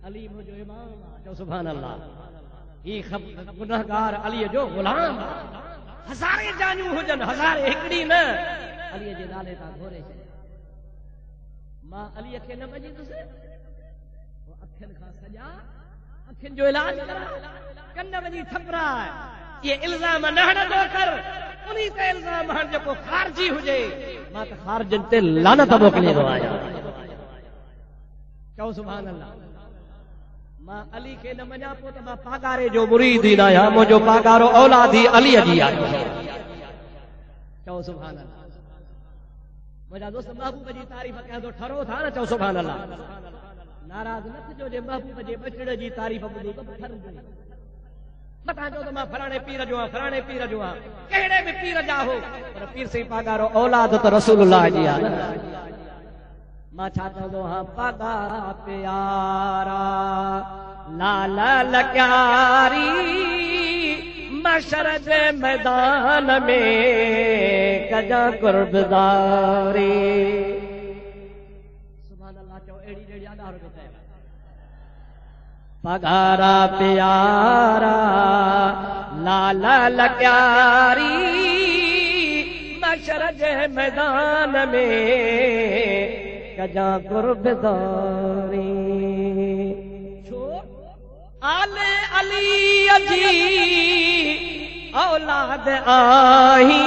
अली मुझो इमाम आहे। चओ सुभान अल्लाह। ही गुनाहगार अली जो गुलाम। 1000 जानियूं हुजन 1000 हिकड़ी न अली जे नाले तां घोरे छॾे। मां अली खे न मञींदुसि अखियुनि खां सॼा अखियुनि जो इलाज करा कन वञी थपराए। ये इल्ज़ाम न हणंदो कर उन्ही ते इल्ज़ाम हण जेको ख़ारजी हुजे। मां त ख़ारजनि ते लानत मोकिलींदो आहियां। चओ सुभान अल्लाह। मां अली खे न मञा पोइ त मां पागारे जो मुरीद ई न आहियां। मुंहिंजो पागारो औलाद ई अलीअ जी आहे। चओ सुभान अल्लाह। मुंहिंजा दोस्त महबूब जी तारीफ़ कयां थो ठरो था न। चओ सुभान अल्लाह। नाराज़ न थिजो जे महबूब जे बचड़े जी तारीफ़ ॿुधी त ठरजो। मथां चओ त मां फलाणे पीर जो आहियां फलाणे पीर जो आहियां। कहिड़े बि पीर जा हो पर पीर से पागारो औलाद त रसूलुल्लाह जी आहे। मां छा चवंदो आहियां पागारा प्यारा लाला लक्यारी मशर जे मैदान में कजा कुर्बदारी। सुभान अल्लाह। चओ एड़ी जेड़ी अॻारो जो चयो। पगारा प्यारा लाला लक्यारी मशर जे मैदान में कजा कुर्बदारी। आले अली जी औलाद आही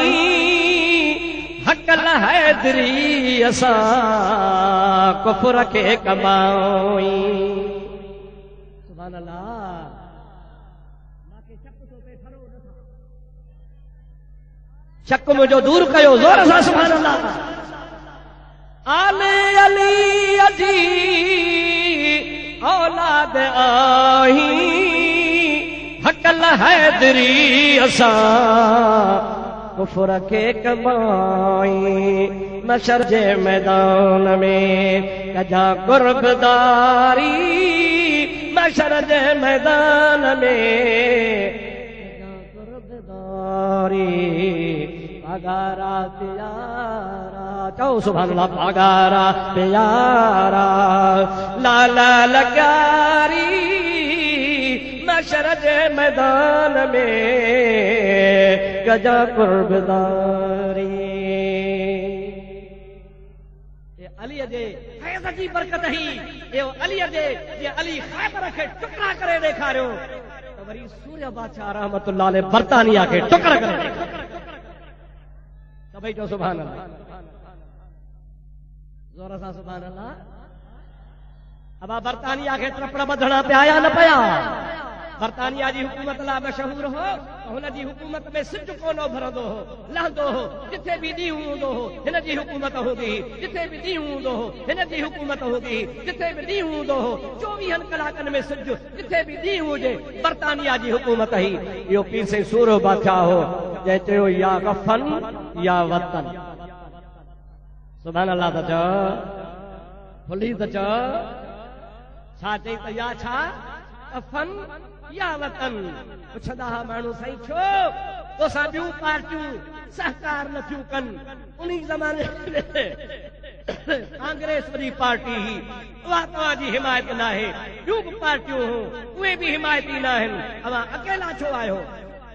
हकल हैदरी असां कुफर खे कमाई। सुभान अल्लाह। मांखे शक थो थिए ठरो नथा। शक मुंहिंजो दूर कयो ज़ोर सां सुभान अल्लाह। आले अली जी औलाद आही हकल हैदरी असां कुफर खे कमाई। मशर जे मैदान में कजा कुर्बदारी। मशर जे मैदान में कजा कुर्बदारी। पगारा प्यारा। चओ सुभान अल्लाह। पगारा प्यारा लाला लक्यारी मशर जे मैदान में कजा कुर्बदारी। अलीअ जे फैज़ जी बरकत ही इहो अलीअ जे अली ख़ैबर खे टुकड़ा करे ॾेखारियो त वरी सूर्य बादशाह रहमतुल्लाह अलैह बर्तानिया खे टुकड़ा करे ॾेखारियो। त भई चओ सुभान अल्लाह। ज़ोर सां सुभान अल्लाह। अब बर्तानिया खे ट्रपड़ ॿधणा पिया या न पिया। बर्तानिया जी हुकूमत लाइ मशहूर हो त हुन जी हुकूमत में सिज कोन भरंदो हो लहंदो हो। जिथे बि ॾींहुं हूंदो हो हिन जी हुकूमत हूंदी। जिथे बि ॾींहुं हूंदो हो हिन जी हुकूमत हूंदी। जिथे बि ॾींहुं हूंदो हो 24 कलाकनि में सिज जिथे बि ॾींहुं हुजे बर्तानिया जी हुकूमत ही। इहो पीर साईं सूरो बादशाह हो जंहिं चयो या गफन या वतन। सुभान अल्लाह। त चओ फुली त चओ छा चई त या छा गफन या वतन। पुछंदा हुआ माण्हू साईं छो तोसां ॿियूं पार्टियूं सहकार न थियूं कनि। उन ज़माने कांग्रेस वॾी पार्टी हुई उहा तव्हांजी हिमायत न आहे। ॿियूं बि पार्टियूं हुयूं उहे बि हिमायती न आहिनि। अवां अकेला छो आहियो।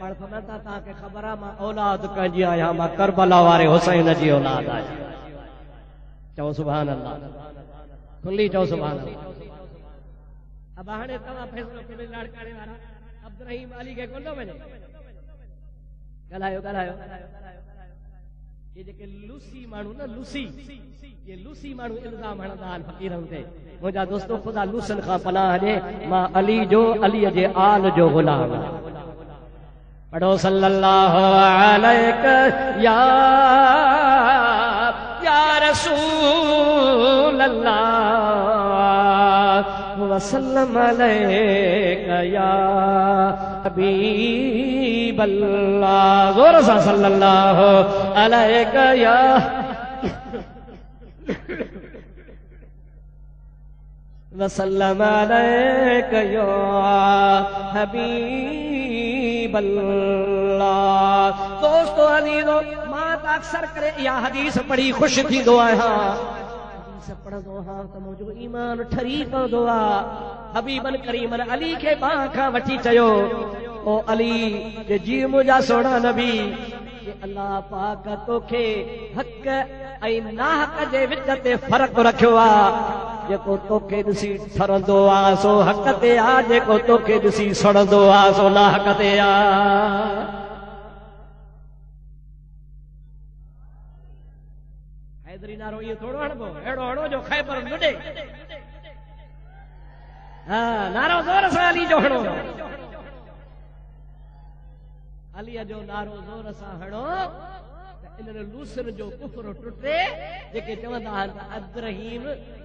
पर फरमाता तव्हांखे ख़बर आहे मां औलाद कंहिंजी आहियां। मां करबला वारे हुसैन जी औलाद आहियां। चओ सुभान अल्लाह। खुली चओ सुभान अल्लाह। अब हाणे तव्हां फ़ैसिलो कयो लाड़काणे वारा अब्दुर्रहीम अली खे कोन वञे। ॻाल्हायो ॻाल्हायो। ये जेके लूसी माण्हू न लूसी ये लूसी माण्हू इल्ज़ाम हणंदा आहिनि फ़क़ीरनि ते। मुंहिंजा दोस्तो ख़ुदा लूसन खां पनाह ॾे, मां अली जो अलीअ जे आल जो ग़ुलाम आहियां। पढ़ो सल्लल्लाहु अलैहि या रसूल अल्लाह वसल्लम अलैका या हबीब अल्लाह। ज़ोर सां सल्लल्लाहु अलैका या वसल्लम अलैका या हबीब अल्लाह। दोस्तो अज़ीज़ो, मां त अक्सर करे इहा हदीस पढ़ी ख़ुशि थींदो आहियां। हदीस पढ़ंदो आहियां त मुंहिंजो ईमान ठरी पवंदो आहे। हबीबन करीमन अली खे बाह खां वठी चयो, ओ अली जे जी मुंहिंजा सोना नबी के अल्लाह पाक तोखे हक़ ऐं नाहक़ जे विच ते फ़र्क़ु रखियो आहे। जेको तोखे ॾिसी ठरंदो आहे सो हक़ ते आहे, जेको तोखे ॾिसी सड़ंदो आहे सो नाहक़ ते आहे। हैदरी नारो इहो थोरो हणबो, अहिड़ो हणो जो ख़ैबर न ॾे। हा, नारो ज़ोर सां अली जो हणो, अलीअ जो नारो ज़ोर सां हणो त इन्हनि लूसन जो कुफर टुटे। जेके चवंदा आहिनि त अब्दुर्रहीम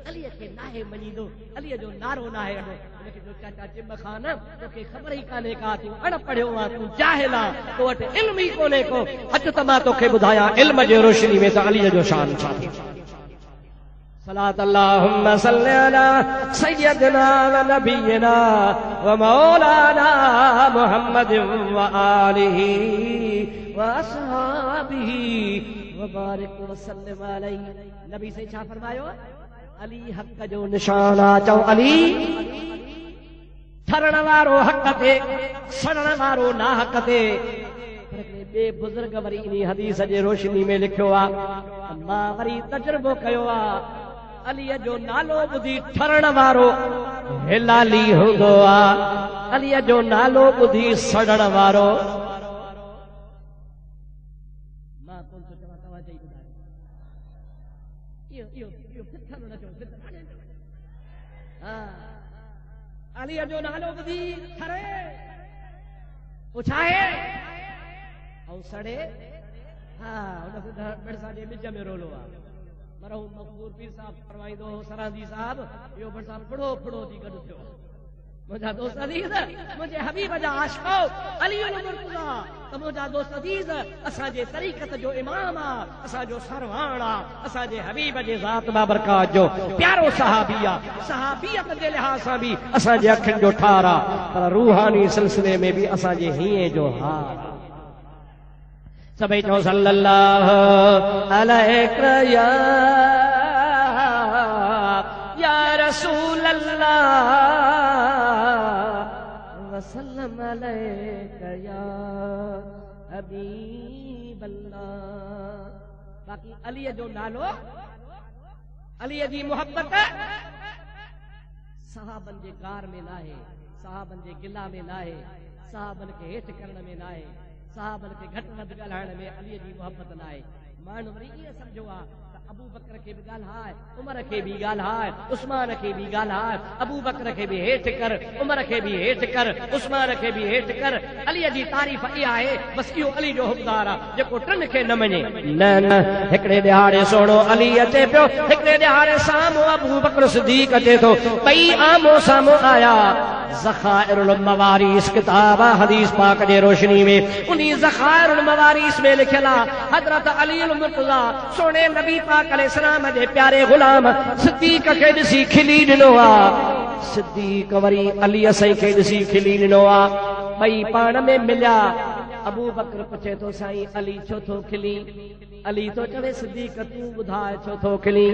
अलीअ खे नाहे मञींदो, अलीअ जो नारो नाहे हणो। उनखे जो चाचा चिब खान तोखे ख़बर ई कान्हे का, तूं अण पढ़ियो आहे, तूं जाहिल आहे, तो वटि इल्म ई कोन्हे को। अचु त मां तोखे ॿुधायां इल्म जे रोशनी में त अलीअ जो शान छा थी। सलात अल्लाहुम्मा सल्लि अला सय्यदना व नबियना व मौलाना मुहम्मदिन व आलिही व अस्हाबिही व बारिक व सल्लिम अलैहि। नबी से छा फरमायो? अली हक़ जो निशान आहे। चओ अली ठरण वारो हक़ ते, सड़ण वारो नाहक़ ते। पर ॿिए बुज़ुर्ग वरी इन हदीस जे रोशनी में लिखियो आहे, मां वरी तजुर्बो कयो आहे, अलीअ जो नालो ॿुधी ठरण वारो हिलाली हूंदो आहे, अलीअ जो नालो ॿुधी सड़ण वारो। मां कोन थो चवां, तव्हां चई ॿुधायो। इहो फिथल न चओ, हा, अलीअ जो नालो ॿुधी ठरे पोइ छा आहे ऐं सड़े। हा, हुन भरिसां जे ॿिज में रोलो आहे। मरहूम मक़बूल पीर साहब फरमाईंदो हो, सरांदी साहब इहो भरिसां फुड़ो फुड़ो थी गॾु थियो। मुंहिंजा दोस्त अज़ीज़, मुंहिंजे हबीब जा आशिक़ो अलीउल मुर्तज़ा, त मुंहिंजा दोस्त अज़ीज़ असांजे तरीक़त जो इमाम आहे, असांजो सरवाण आहे, असांजे हबीब जे ज़ात बाबरकात जो प्यारो सहाबी आहे। सहाबियत जे लिहाज़ सां बि असांजे अखियुनि जो ठार आहे, पर रूहानी सिलसिले में बि असांजे हीअं जो हार आहे। सभई चओ सल्लल्लाहु अलैहि या रसूल अल्लाह वसल्लम अलैका या हबीब अल्लाह। बाक़ी अलीअ जो नालो, अलीअ जी मुहब्बत सहाबन जे गार में नाहे, सहाबन जे गिला में नाहे, सहाबन खे हेठि करण में नाहे, साहबन खे घटि वधि ॻाल्हाइण में अलीअ जी मुहबत न आहे। माण्हू वरी ईअं सम्झो आहे त अबू बकर खे बि ॻाल्हाए, उमर खे बि ॻाल्हाए, उस्मान खे बि ॻाल्हाए, अबू बकर खे बि हेठि कर, उमर खे बि हेठि कर, उस्मान खे बि हेठि कर। अलीअ जी तारीफ़ इहा आहे, बसि इहो अली जो हुकदार आहे जेको टिनि खे न मञे। न न, हिकिड़े ॾिहाड़े सोणो अली अचे पियो, हिकिड़े ॾिहाड़े साम्हूं अबू बकर सिद्दीक़ अचे थो, ॿई आमो साम्हूं आया। ज़खाइरुल मवारिस किताब आहे हदीस पाक जे रोशनी में, उन्ही ज़खाइरुल मवारिस में लिखियल आहे हज़रत अलीउल मुर्तज़ा सोने नबी पाक अलैहिस्सलाम जे प्यारे गुलाम सिद्दीक़ खे ॾिसी खिली ॾिनो आहे। सिद्दीक़ वरी अली साईं खे ॾिसी खिली ॾिनो आहे। ॿई पाण में मिलिया। अबू बकर पुछे थो, साईं अली छो थो खिली? अली तो चवे, सिद्दीक़ तूं ॿुधाए छो थो खिली?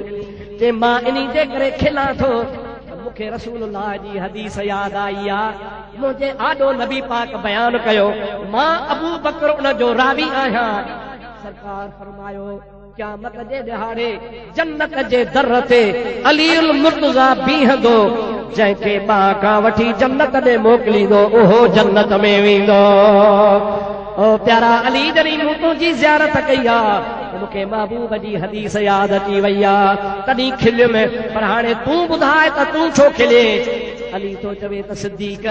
जे मां इन्ही जे करे खिलां थो, मूंखे रसूलुल्लाह जी हदीस यादि आई आहे, मुंहिंजे आॾो नबी पाक बयान कयो, मां अबू बकर उन जो रावी आहियां। सरकार फरमायो, क़यामत जे ॾिहाड़े जन्नत जे दर ते अलीउल मुर्तज़ा बीहंदो, जंहिंखे मां खां वठी जन्नत ॾे मोकिलींदो उहो जन्नत में वेंदो। ओ प्यारा अली, जॾहिं मूं तुंहिंजी ज़ियारत कई आहे, मूंखे महबूब जी हदीस याद अची वई आहे तॾहिं खिलियुमि पर हाणे तूं ॿुधाए त तूं छो खिले अली तो चवे त सिद्दीक़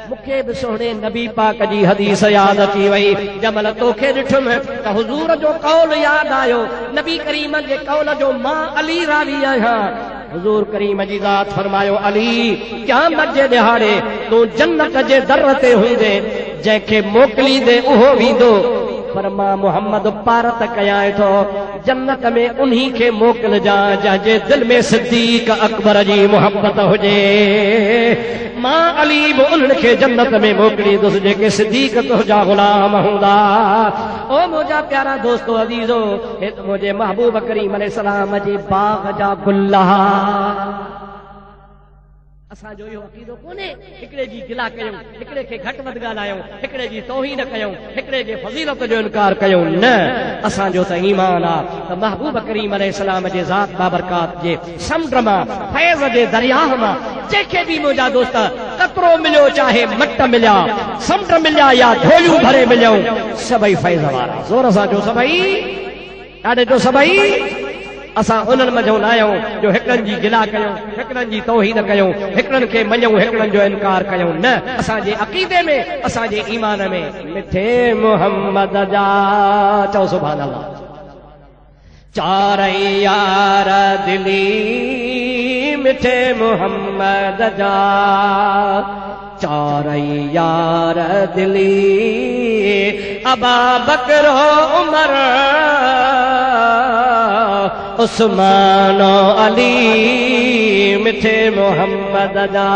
मूंखे बि सुहिणे नबी पाक जी हदीस याद अची वई जमल तोखे ॾिठुमि त हुज़ूर जो कौल यादि आयो नबी करीम जे कौल जो मां अली रावी आहियां हुज़ूर करीम जी ज़ात फरमायो अली क़यामत जे ॾिहाड़े तूं जन्नत जे दर ते हूंदे जंहिंखे मोकिलींदे उहो वेंदो पर मां मोहम्मद पारत कयां थो जन्नत में उन्ही खे मोकिलजां जंहिंजे दिल में सिद्दीक़ अकबर जी मोहब्बत हुजे मां अली बि उन्हनि खे जन्नत में मोकिलींदुसि जेके सिद्दीक़ तुंहिंजा ग़ुलाम हूंदा ओ मुंहिंजा प्यारा दोस्तो अज़ीज़ो हे त मुंहिंजे महबूब करीम अलैहिस्सलाम जे बाग़ जा गुल असांजो इहो अक़ीदो कोन्हे हिकिड़े जी गिला कयूं हिकिड़े खे घटि वधि ॻाल्हायूं हिकिड़े जी तौहीन कयूं हिकिड़े जे फज़ीलत जो इनकार कयूं न असांजो त ईमान आहे त महबूब करीम अलैहिस्सलाम जे ज़ात बाबरकात जे समुंड मां फैज़ जे दरियाह मां जंहिंखे बि मुंहिंजा दोस्त कतरो मिलियो चाहे मट मिलिया समुंड मिलिया या ढोलियूं भरे मिलियूं सभई फैज़ वारा ज़ोर सां जो सभई ॾाढे जो सभई असां उन्हनि मंझि न आहियूं जो हिकिड़नि जी गिला कयूं हिकिड़नि जी तौहीन कयूं हिकिड़नि खे मञूं हिकिड़नि जो इनकार कयूं न असांजे अक़ीदे में असांजे ईमान में मिठे मोहम्मद जा चओ सुभान अल्लाह चारई यार दिली मिठे मोहम्मद जा चारई यार दिली अबा बकर उमर उस्मान अली मिठे मोहम्मद जा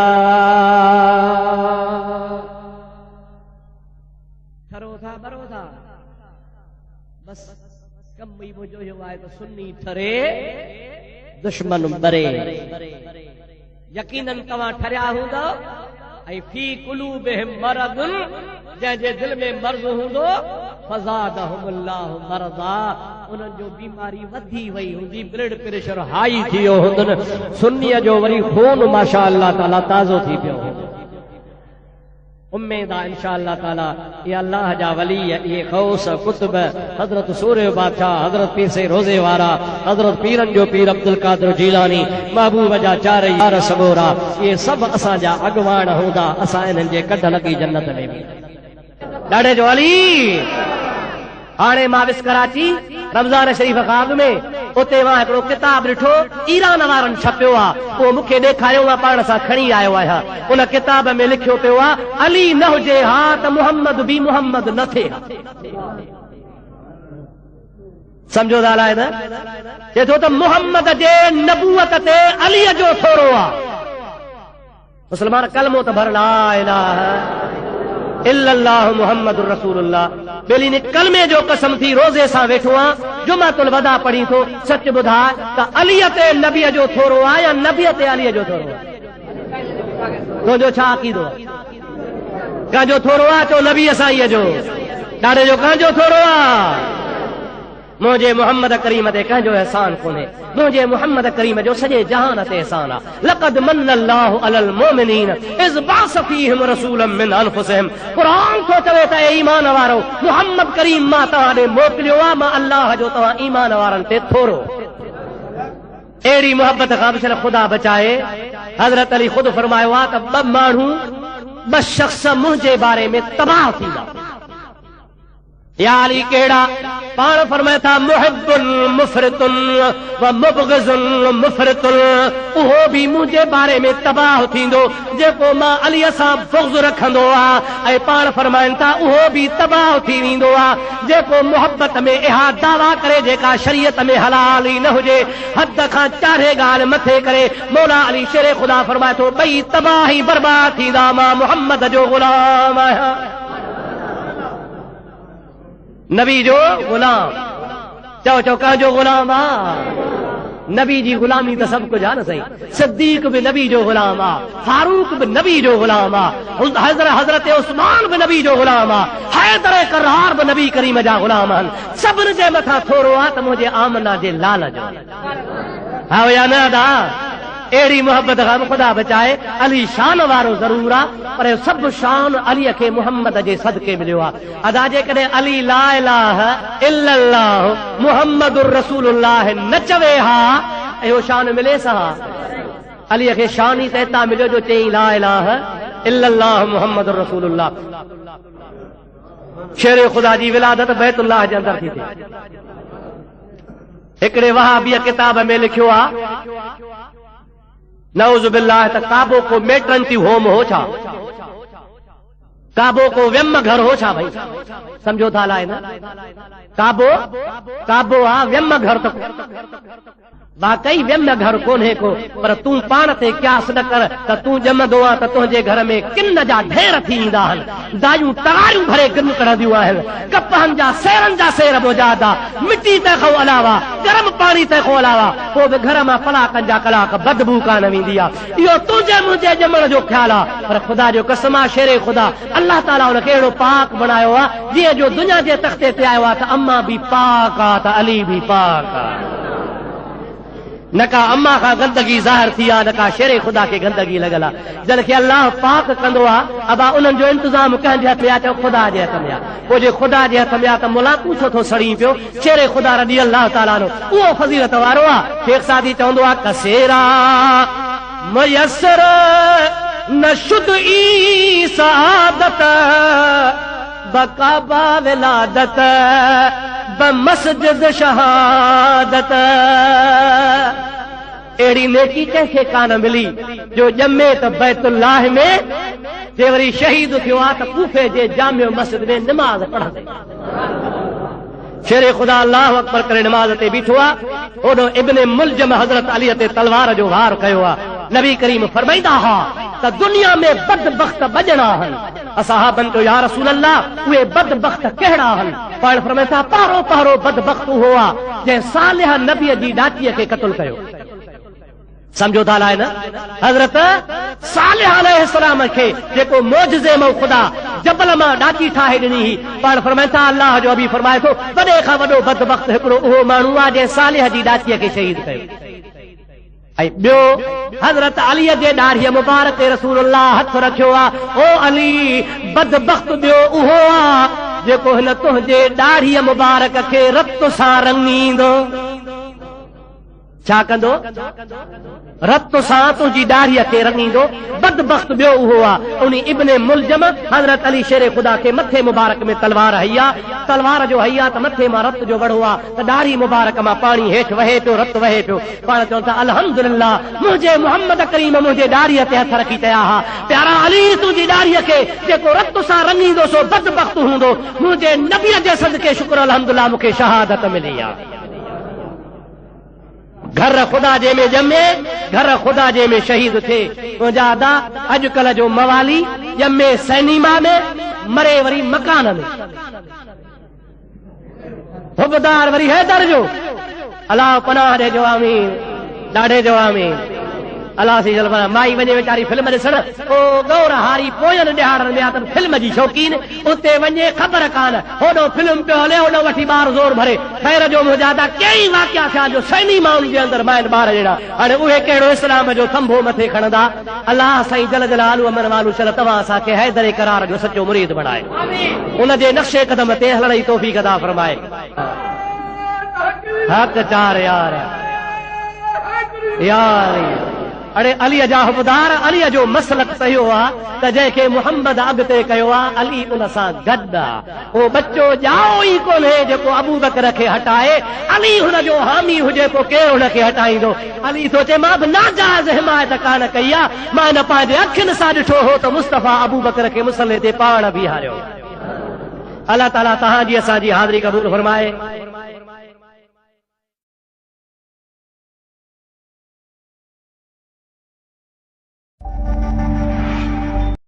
ठरो था बरो था बस कम ई मुंहिंजो इहो आहे त सुन्नी ठरे दुश्मन बरे यकीनन तव्हां ठरिया हूंदो ऐं फी कुलूबिहिम मरदुन जंहिंजे दिल में मर्ज़ हूंदो फज़ादहुमुल्लाहु मरज़ा उन्हनि जो बीमारी वधी वई हूंदी ब्लड प्रेशर हाई थी वियो हूंदनि सुन्नीअ जो वरी खून माशा अल्लाह ताला ताज़ो थी पियो हूंदो उम्मीद आहे इंशा अल्लाह ताला ये अल्लाह जा वली ये गौस कुतुब हजरत सूर्य बादशाह हजरत पीर से रोजे वारा हजरत पीरन जो पीर अब्दुल कादिर जीलानी महबूब जा चार यार सबोरा ये सब असां जा अॻवान हूंदा असां इन्हनि जे कढ लॻी जन्नत में बि ॾाढे जो अली हाणे मां विस कराची रमज़ान शरीफ़ खां अॻु में उते मां हिकिड़ो किताब ॾिठो ईरान वारनि छपियो आहे उहो मूंखे ॾेखारियो मां पाण सां खणी आयो आहियां उन किताब में लिखियो पियो आहे अली न हुजे हा त मुहम्मद बि मुहम्मद न थिए सम्झो था अलाए न चए थो त मुहम्मद जे नबूअत ते अलीअ जो थोरो आहे मुस्लमान कलमो त भर ला इलाहा इल्लल्लाहु मुहम्मदुर रसूलुल्लाह बेली ने कलमे जो कसम थी रोज़े सां वेठो आहे जुमातुल वदा पढ़ी थो सच ॿुधाए त अलीअ ते नबीअ जो थोरो आहे या नबीअ ते अलीअ जो थोरो आहे तुंहिंजो छा अक़ीदो आहे कंहिंजो थोरो आहे चो नबीअ साईंअ जो ॾाढे जो कंहिंजो थोरो आहे मुंहिंजे मोहम्मद करीम ते कंहिंजो एहसान कोन्हे मुंहिंजे मोहम्मद करीम जो सॼे जहान ते एहसान आहे लक़द मन अल्लाहु अलल मोमिनीन इज़ बअस फीहिम रसूलन मिन अनफुसिहिम क़ुरान थो चवे त ईमान वारो मोहम्मद करीम मां तव्हां ॾे मोकिलियो आहे मां अल्लाह जो तव्हां ईमान वारनि ते थोरो अहिड़ी मोहब्बत खां बि छा ख़ुदा बचाए हज़रत अली ख़ुदि फरमायो आहे त ॿ माण्हू ॿ शख़्स मुंहिंजे बारे में तबाह थींदा या अली कहिड़ा पाण फरमाए था मुहिब्बुन मुफ़रितुन व मुबग़िज़ुन मुफ़रितुन उहो बि मुंहिंजे बारे में तबाह थींदो जेको मां अलीअ सां बुग़्ज़ रखंदो आहे ऐं पाण फरमाइनि था उहो बि तबाह थी वेंदो आहे जेको मुहबत में इहा दावा करे जेका शरीयत में हलाल ई न हुजे हद खां चाढ़े ॻाल्हि मथे करे मौला अली शेर ख़ुदा फरमाए थो ॿई तबाह ई बर्बाद थींदा मां मुहम्मद जो ग़ुलाम आहियां नबी जो गुलाम चओ चओ कंहिंजो गुलाम आहे नबी जी गुलामी त सभु कुझु आहे न सही सिद्दीक बि नबी जो गुलाम आहे फारूक बि नबी जो गुलाम आहे हज़रत उस्मान बि नबी जो गुलाम आहे हैदर करार बि नबी करीम जा गुलाम आहिनि सभिनि जे मथां थोरो आहे त मुंहिंजे आमना जे लाल जो हा या न अदा अहिड़ी मोहब्बत खां ख़ुदा बचाए। अली शान वारो ज़रूर आहे, पर सभु शान अलीअ खे मुहम्मद जे सदके मिलियो आहे। अदा जेकॾहिं अली ला इलाहा इल्लल्लाह मुहम्मदुर रसूलुल्लाह न चवे हा, इहो शान मिले सा? अलीअ खे शान ई त हितां मिलियो जो चई ला इलाहा इल्लल्लाह मुहम्मदुर रसूलुल्लाह। शेर ख़ुदा जी विलादत बैतुल्लाह जे अंदर थी थिए। हिकिड़े वहाबीअ किताब में लिखियो आहे, नऊज़ बिल्लाह, त काबो को मेटरनिटी होम हो छा, काबो को व्यम घर हो छा? भाई समझो था लाए ना, काबो आ व्यम घर तो वाकई व्यम घर कोन्हे को, पर तूं पाण ते क्यास न कर त तूं ॼमंदो आहे त तुंहिंजे घर में किन जा ढेर थी ईंदा आहिनि, दायूं तरारियूं भरे किन कढंदियूं आहिनि, कपहनि जा सेरनि जा सेर मौजाद आहे, मिटी तंहिंखां अलावा गरम पाणी तंहिंखां अलावा पोइ बि घर मां कलाकनि जा कलाक बदबू कान वेंदी आहे। इहो तुंहिंजे मुंहिंजे ॼमण जो ख़्यालु आहे, पर ख़ुदा जो कसम आहे, शेरे ख़ुदा अल्लाह ताला हुनखे अहिड़ो पाक बनायो आहे जीअं जो दुनिया जे तख़्ते ते आयो आहे त अम्मा बि पाक आहे त अली बि पाक आहे। न का अम्मा खां गंदगी ज़ाहिर थी आहे, न का शेरे ख़ुदा खे गंदगी लॻल आहे। जन खे अल्लाह पाक कंदो आहे, अबा उन्हनि जो इंतज़ाम कंहिंजे हथ में आहे? ख़ुदा जे हथ में आहे। पोइ जे ख़ुदा जे हथ में आहे त मुला तूं छो थो सड़ी पियो? शेरे ख़ुदा रज़ी अल्लाह ताला नो उहो फज़ीलत वारो आहे। शेख सादी चवंदो आहे, कसेरा मुयसर न शुद ई सआदत बकाबा विलादत बमस्जिद शहादत। अहिड़ी नेकी कंहिंखे कान मिली जो ॼमे त बैतुल्लाह में, जे वरी शहीद थियो आहे त कूफे जे जामियो मस्जिद में निमाज़ पढ़ंदे। शेरे ख़ुदा अल्लाह अकबर करे निमाज़ ते बीठो आहे, ओॾो इब्न मुलजम हज़रत अलीअ ते तलवार जो वार कयो आहे। नबी करीम फरमाईंदा हुआ त दुनिया में बदबख्त बजणा आहिनि। असहाबनि चयो, या रसूल अल्लाह, उहे बदबख्त कहिड़ा आहिनि? पाण फरमाए था, पहिरों पहिरों बदबख्त उहो आहे जंहिं सालिह नबीअ जी ॾाचीअ खे क़त्ल कयो। समझो था लाइ न, हज़रत सालिह अलैहिस्सलाम खे जेको मोजज़े मां ख़ुदा जबल मां ॾाची ठाहे ॾिनी हुई, पाण फरमाए था अल्लाह जो अभी फरमाए थो, वॾे खां वॾो बदबख्त हिकिड़ो उहो माण्हू आहे जंहिं सालिह जी ॾाचीअ खे शहीद कयो। ऐं ॿियो, हज़रत अलीअ जे ॾाढ़ीअ मुबारक ते रसूलुल्लाह हथ रखियो आहे, ओ अली, बदबख्त ॿियो उहो आहे जेको हिन तुंहिंजे ॾाढ़ीअ मुबारक खे रत सां रंगींदो। छा कंदो? रत सां तुंहिंजी ॾाढ़ीअ खे रंगींदो। बदबख्त ॿियो उहो आहे। उन इब्न मुलजम हज़रत अली शेरे ख़ुदा खे मथे मुबारक में तलवार हई आहे, तलवार जो हई आहे त मथे मां रत जो वड़ो आहे, त ॾाढ़ी मुबारक मां पाणी हेठि वहे पियो, रत वहे पियो। पाण चवनि था, अल्हम्दुलिल्लाह, मुंहिंजे मुहम्मद करीम मुंहिंजे ॾाढ़ीअ ते हथ रखी चया हा, प्यारा अली, तुंहिंजी ॾाढ़ीअ खे जेको रत सां रंगींदो सो बदबख्त हूंदो। मुंहिंजे नबीअ जे सदके शुक्र अल्हम्दुलिल्लाह मूंखे शहादत मिली आहे। घर ख़ुदा जे में ॼमे, घर ख़ुदा जे में शहीद थिए। तुंहिंजा अदा अॼुकल्ह जो मवाली ॼमे सैनिमा में, मरे वरी मकान में। हुबदार वरी हैदर जो, अलाह पनाह ॾिजो आमीन, ॾाढे जो आमीन। अलाह सी जल माई वञे वीचारी फिल्म ॾिसण, ओ गौर हारी पोयनि ॾिहाड़नि में आहे त फिल्म जी शौक़ीन, उते वञे ख़बर कान, होॾो फिल्म पियो हले, होॾो वठी ॿार ज़ोर भरे। ख़ैर जो मुजादा कई वाक़िया थिया जो सैनी माण्हुनि जे अंदरि माइनि ॿार जहिड़ा। हाणे उहे कहिड़ो इस्लाम जो थंभो मथे खणंदा? अलाह साईं जल जलालू अमन वालू शल तव्हां असांखे हैदर करार जो सचो मुरीद बणाए, उनजे नक्शे कदम ते हलण जी तौफ़ीक़ अता फरमाए। हक़ चार यार यार। अड़े अलीअ जा हुबदार, अलीअ जो मसलक सहियो आहे त जंहिंखे मुहम्मद अॻिते कयो आहे, अली उन सां गॾु आहे। उहो बच्चो ॼाओ ई कोन्हे जेको अबू बकर खे हटाए, अली हुनजो हामी हुजे पोइ केरु हुनखे हटाईंदो? अली सोचे, मां बि नाजाइज़ हिमायत कान कई आहे, मां न पंहिंजे अखियुनि सां ॾिठो हो त मुस्तफ़ा अबू बकर खे मुसले ते पाण बीहारियो। अलाह ताला तव्हांजी असांजी हाज़िरी क़बूल फरमाए।